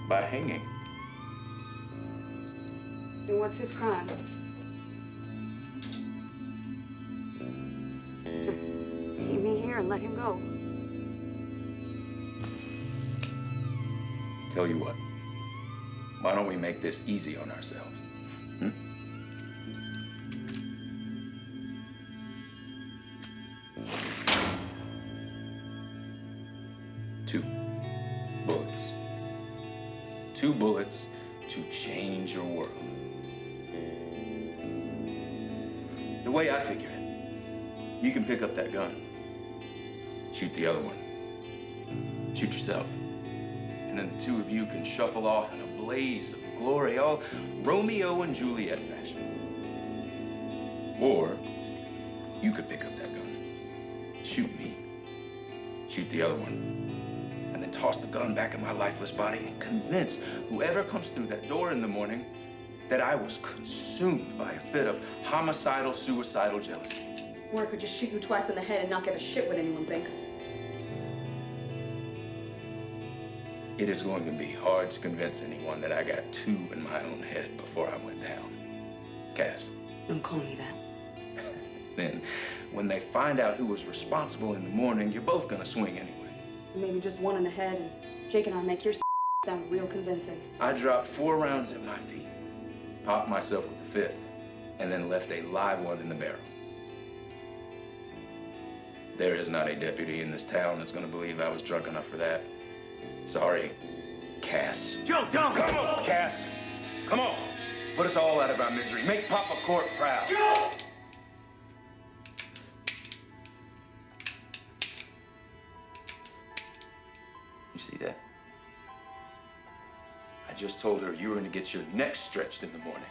by hanging. And what's his crime? Just keep me here and let him go. Tell you what, why don't we make this easy on ourselves? 2 bullets. 2 bullets to change your world. The way I figure it, you can pick up that gun, shoot the other one, shoot yourself, and then the 2 of you can shuffle off in a blaze of glory, all Romeo and Juliet fashion. Or you could pick up that gun, shoot me, shoot the other one, and then toss the gun back in my lifeless body and convince whoever comes through that door in the morning that I was consumed by a fit of homicidal, suicidal jealousy. Or I could just shoot you twice in the head and not give a shit what anyone thinks. It is going to be hard to convince anyone that I got 2 in my own head before I went down. Cass. Don't call me that. Then, when they find out who was responsible in the morning, you're both gonna swing anyway. Maybe just 1 in the head, and Jake and I make your sound real convincing. I dropped 4 rounds at my feet, popped myself with the 5th, and then left a live one in the barrel. There is not a deputy in this town that's gonna believe I was drunk enough for that. Sorry, Cass. Joe, don't! Come on, Cass. Come on. Put us all out of our misery. Make Papa Court proud. Joe! You see that? I just told her you were gonna get your neck stretched in the morning.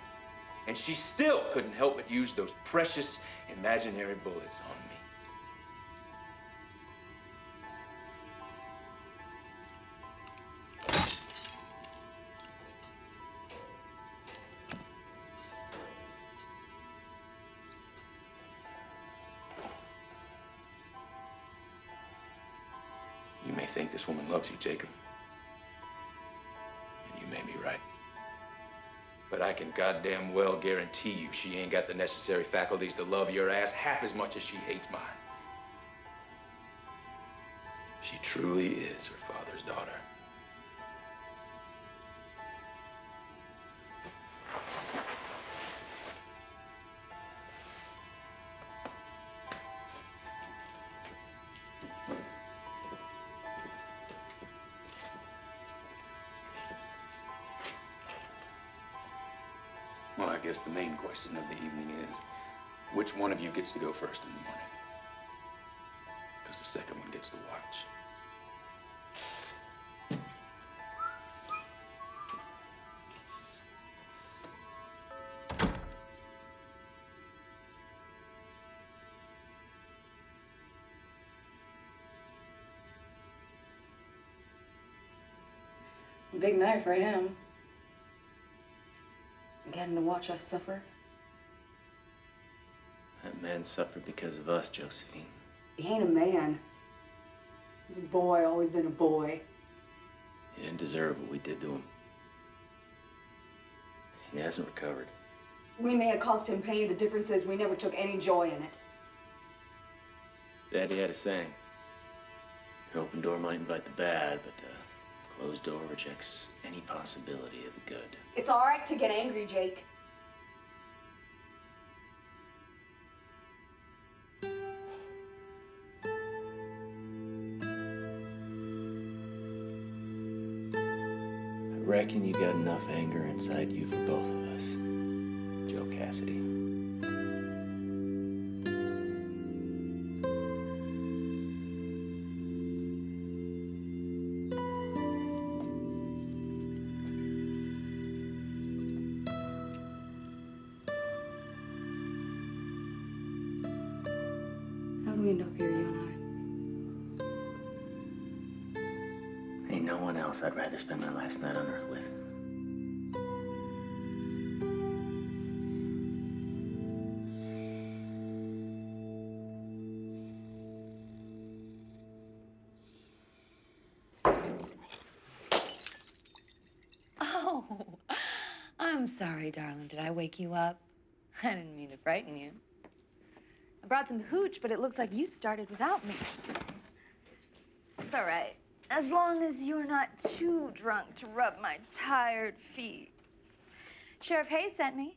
And she still couldn't help but use those precious imaginary bullets on me. You may think this woman loves you, Jacob. And you may be right. But I can goddamn well guarantee you she ain't got the necessary faculties to love your ass half as much as she hates mine. She truly is her father's daughter. Well, I guess the main question of the evening is, which one of you gets to go first in the morning? Because the second one gets to watch. Big night for him. Getting to watch us suffer. That man suffered because of us, Josephine. He ain't a man. He's a boy, always been a boy. He didn't deserve what we did to him. He hasn't recovered. We may have caused him pain. The difference is we never took any joy in it. His daddy had a saying. An open door might invite the bad, but a closed door rejects any possibility of the good. It's all right to get angry, Jake. I reckon you got enough anger inside you for both of us, Joe Cassidy. How did we end up here, you and I? Ain't no one else I'd rather spend my last night on Earth with. Oh, I'm sorry, darling. Did I wake you up? I didn't mean to frighten you. I brought some hooch, but it looks like you started without me. It's all right. As long as you're not too drunk to rub my tired feet. Sheriff Hayes sent me.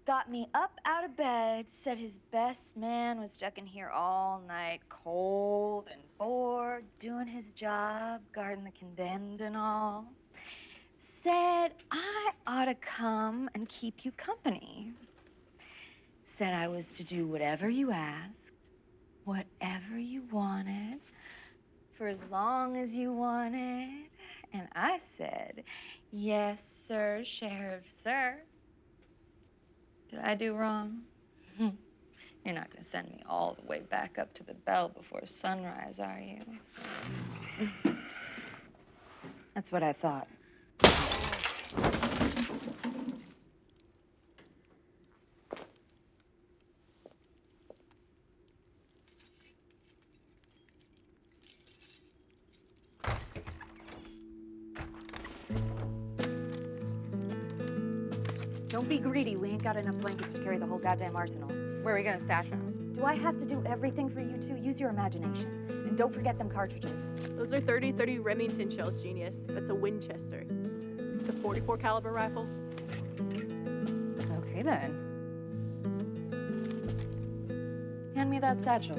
Got me up out of bed, said his best man was stuck in here all night, cold and bored, doing his job, guarding the condemned and all. Said I ought to come and keep you company. Said I was to do whatever you asked, whatever you wanted, for as long as you wanted. And I said, yes, sir, Sheriff, sir. Did I do wrong? You're not gonna send me all the way back up to the bell before sunrise, are you? That's what I thought. Don't be greedy. We ain't got enough blankets to carry the whole goddamn arsenal. Where are we gonna stash them? Do I have to do everything for you two? Use your imagination. And don't forget them cartridges. Those are 30 Remington shells, genius. That's a Winchester. It's a 44 caliber rifle. Okay, then. Hand me that satchel.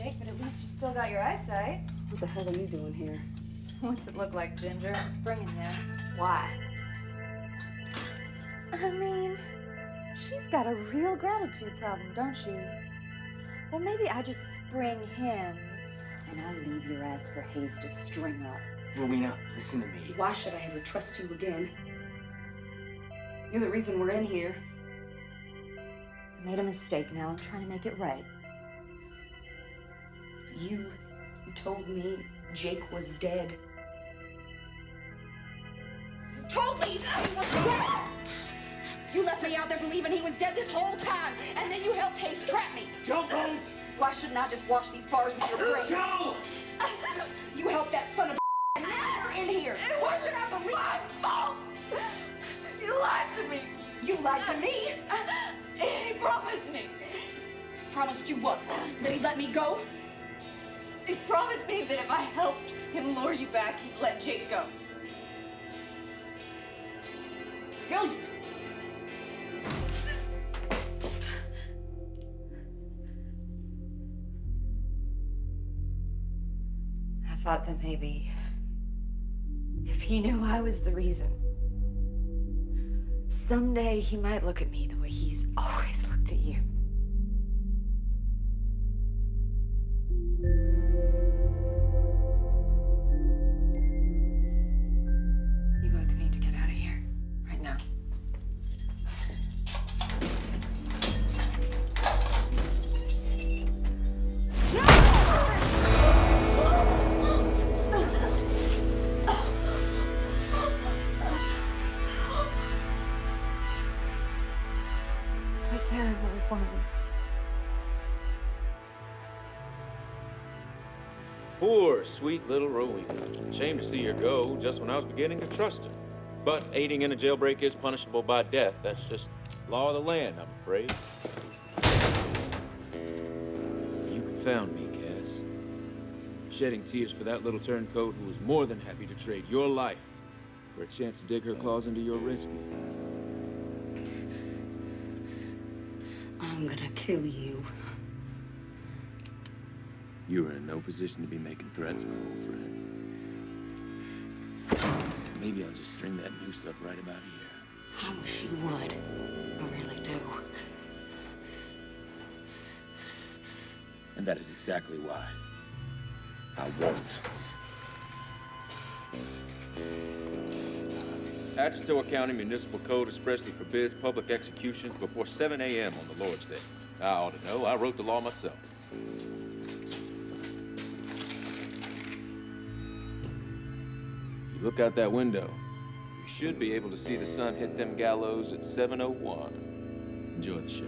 Jake, but at least you still got your eyesight. What the hell are you doing here? What's it look like, Ginger? I'm springing you. Why? I mean, she's got a real gratitude problem, don't she? Well, maybe I just spring him. And I leave your ass for Hayes to string up. Rowena, listen to me. Why should I ever trust you again? You're the reason we're in here. I made a mistake now. I'm trying to make it right. You told me Jake was dead. You told me that he was dead! You left me out there believing he was dead this whole time, and then you helped Hayes trap me. Joe, don't! Why shouldn't I just wash these bars with your brains? Joe! You helped that son of a and now we're in here. Why should I believe my fault? You lied to me. You lied to me? He promised me. Promised you what? That he'd let me go? He promised me that if I helped him lure you back, he'd let Jake go. No use. I thought that maybe if he knew I was the reason, someday he might look at me the way he's always looked at you. You both need to get out of here right now. Take care of every one of them. Poor, sweet little Rowena. Shame to see her go just when I was beginning to trust her. But aiding in a jailbreak is punishable by death. That's just law of the land, I'm afraid. You confound me, Cass. Shedding tears for that little turncoat who was more than happy to trade your life for a chance to dig her claws into your rescue. I'm gonna kill you. You are in no position to be making threats, my old friend. Maybe I'll just string that noose up right about here. I wish you would. I really do. And that is exactly why I won't. Atchitowa County Municipal Code expressly forbids public executions before 7 a.m. on the Lord's Day. I ought to know. I wrote the law myself. If you look out that window, you should be able to see the sun hit them gallows at 7:01. Enjoy the show.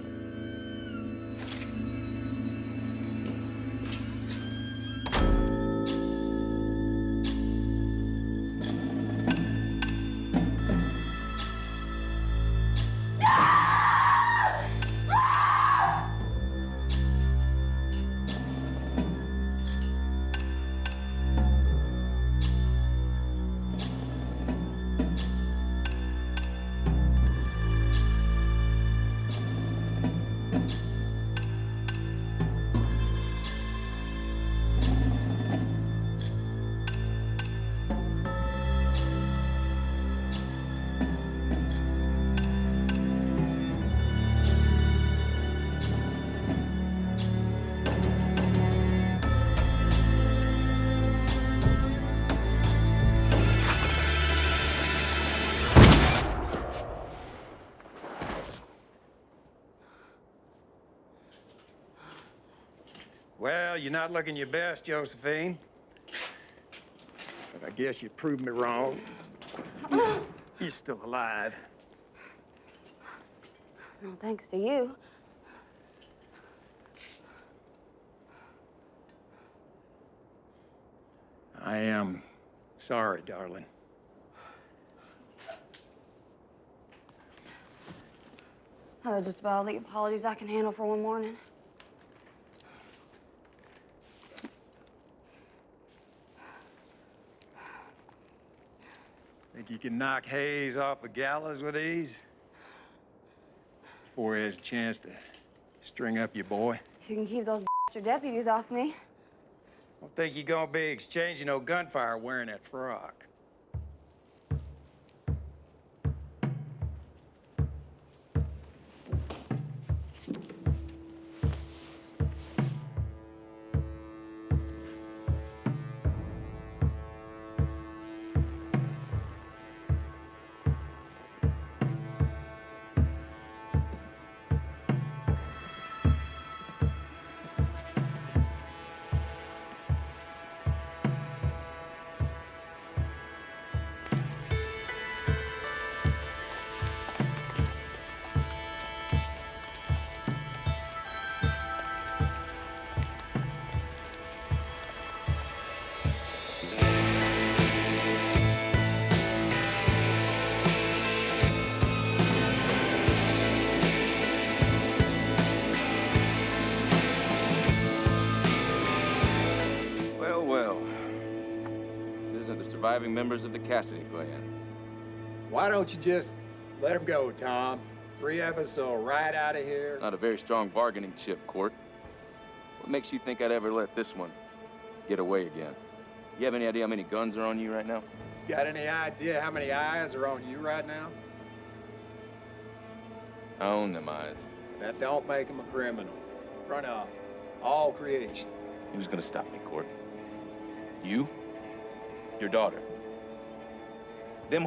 Well, you're not looking your best, Josephine. But I guess you proved me wrong. You're still alive. Well, thanks to you. I am sorry, darling. That was just about all the apologies I can handle for one morning. Think you can knock Hayes off the gallows with ease? Before he has a chance to string up your boy? If you can keep those bastard deputies off me. Don't think you're gonna be exchanging no gunfire wearing that frock. Surviving members of the Cassidy clan. Why don't you just let him go, Tom? 3 of us will ride out of here. Not a very strong bargaining chip, Court. What makes you think I'd ever let this one get away again? You have any idea how many guns are on you right now? Got any idea how many eyes are on you right now? I own them eyes. That don't make him a criminal. Front of all creation. Who's gonna stop me, Court? You? Your daughter? Them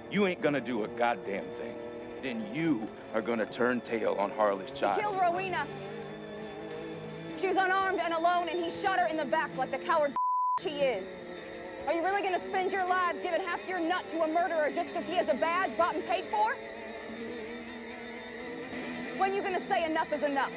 You ain't gonna do a goddamn thing. Then you are gonna turn tail on Harley's child. He killed Rowena. She was unarmed and alone, and he shot her in the back like the coward she is. Are you really gonna spend your lives giving half your nut to a murderer just because he has a badge bought and paid for? When are you gonna say enough is enough?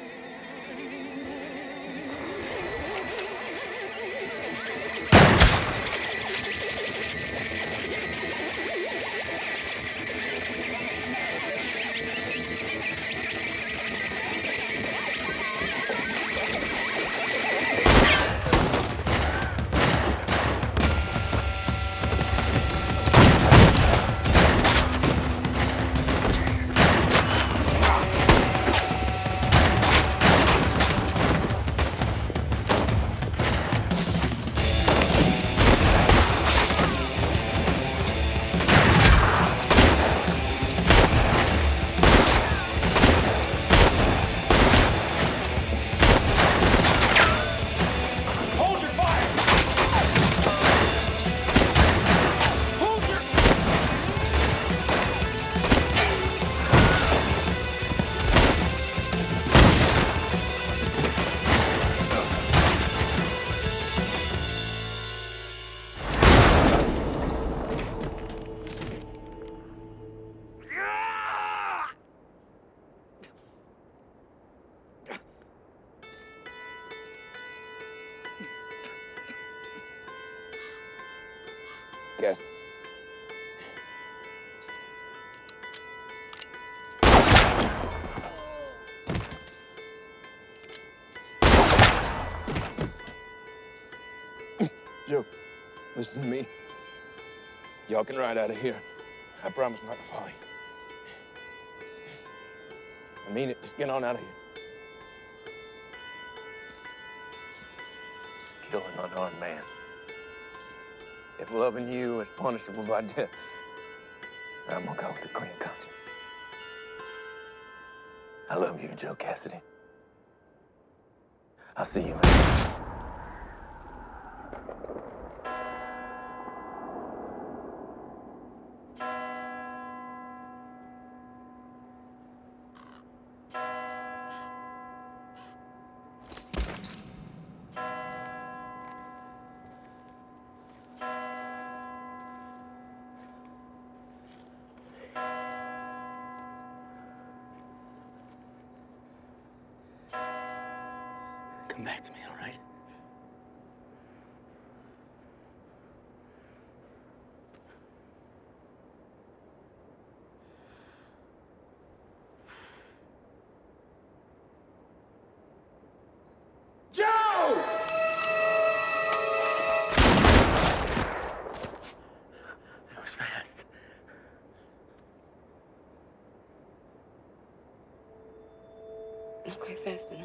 Yes. Joe, listen to me. Y'all can ride out of here. I promise not to follow you. I mean it. Just get on out of here. Kill an unarmed man. If loving you is punishable by death, I'm gonna go with a clean conscience. I love you, Joe Cassidy. I'll see you in Come back to me, all right? Joe! That was fast. Not quite fast enough.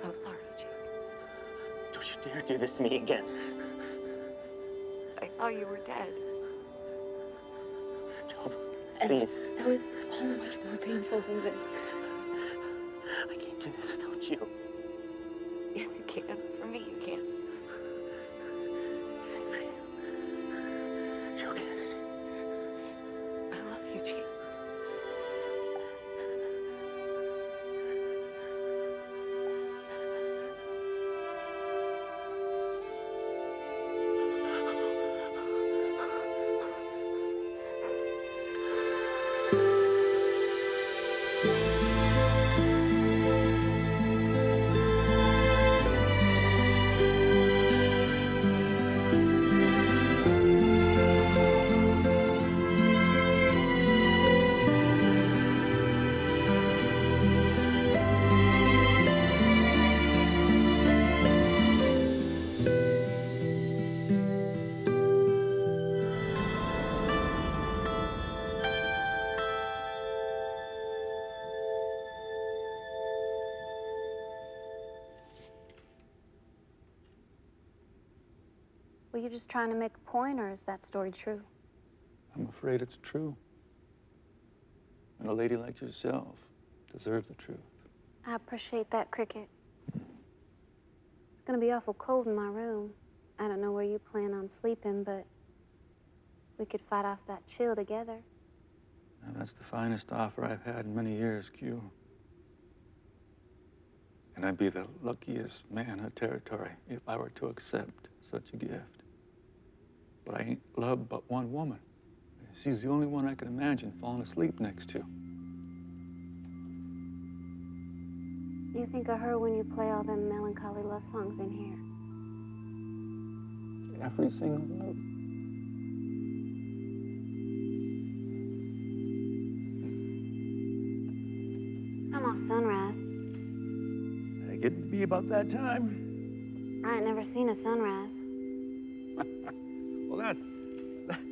so sorry, Jake. Don't you dare do this to me again. I thought you were dead. Joe, And please. it was so much more painful than this. I can't do this without you. Yes, you can. For me, you can. Joe Cassidy. I love you, Jake. Were you just trying to make a point, or is that story true? I'm afraid it's true. And a lady like yourself deserves the truth. I appreciate that, Cricket. It's gonna be awful cold in my room. I don't know where you plan on sleeping, but we could fight off that chill together. And that's the finest offer I've had in many years, Q. And I'd be the luckiest man in the territory if I were to accept such a gift. But I ain't loved but one woman. She's the only one I can imagine falling asleep next to. You think of her when you play all them melancholy love songs in here. Every single note. It's almost sunrise. It get to be about that time. I ain't never seen a sunrise. Well,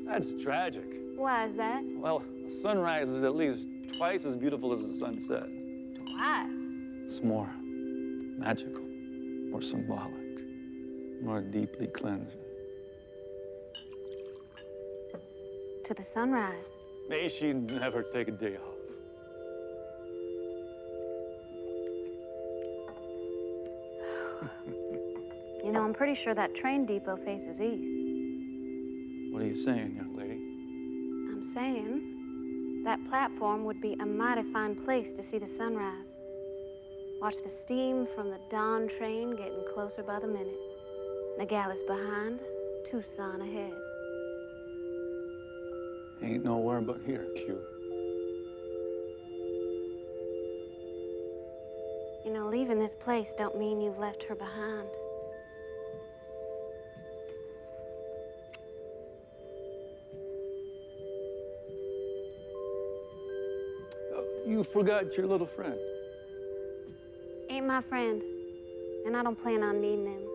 that's tragic. Why is that? Well, a sunrise is at least twice as beautiful as a sunset. Twice? It's more magical, more symbolic, more deeply cleansing. To the sunrise. May she never take a day off. You know, I'm pretty sure that train depot faces east. What are you saying, young lady? I'm saying that platform would be a mighty fine place to see the sunrise. Watch the steam from the dawn train getting closer by the minute. Nogales behind, Tucson ahead. Ain't nowhere but here, Q. You know, leaving this place don't mean you've left her behind. You forgot your little friend. Ain't my friend, and I don't plan on needing him.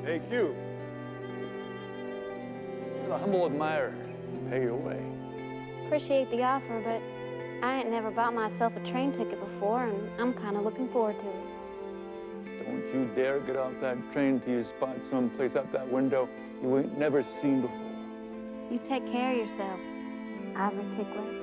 Hey, Q. You're a humble admirer. You pay your way. Appreciate the offer, but I ain't never bought myself a train ticket before, and I'm kind of looking forward to it. Don't you dare get off that train till you spot someplace out that window you ain't never seen before. You take care of yourself, Ivory Tickler.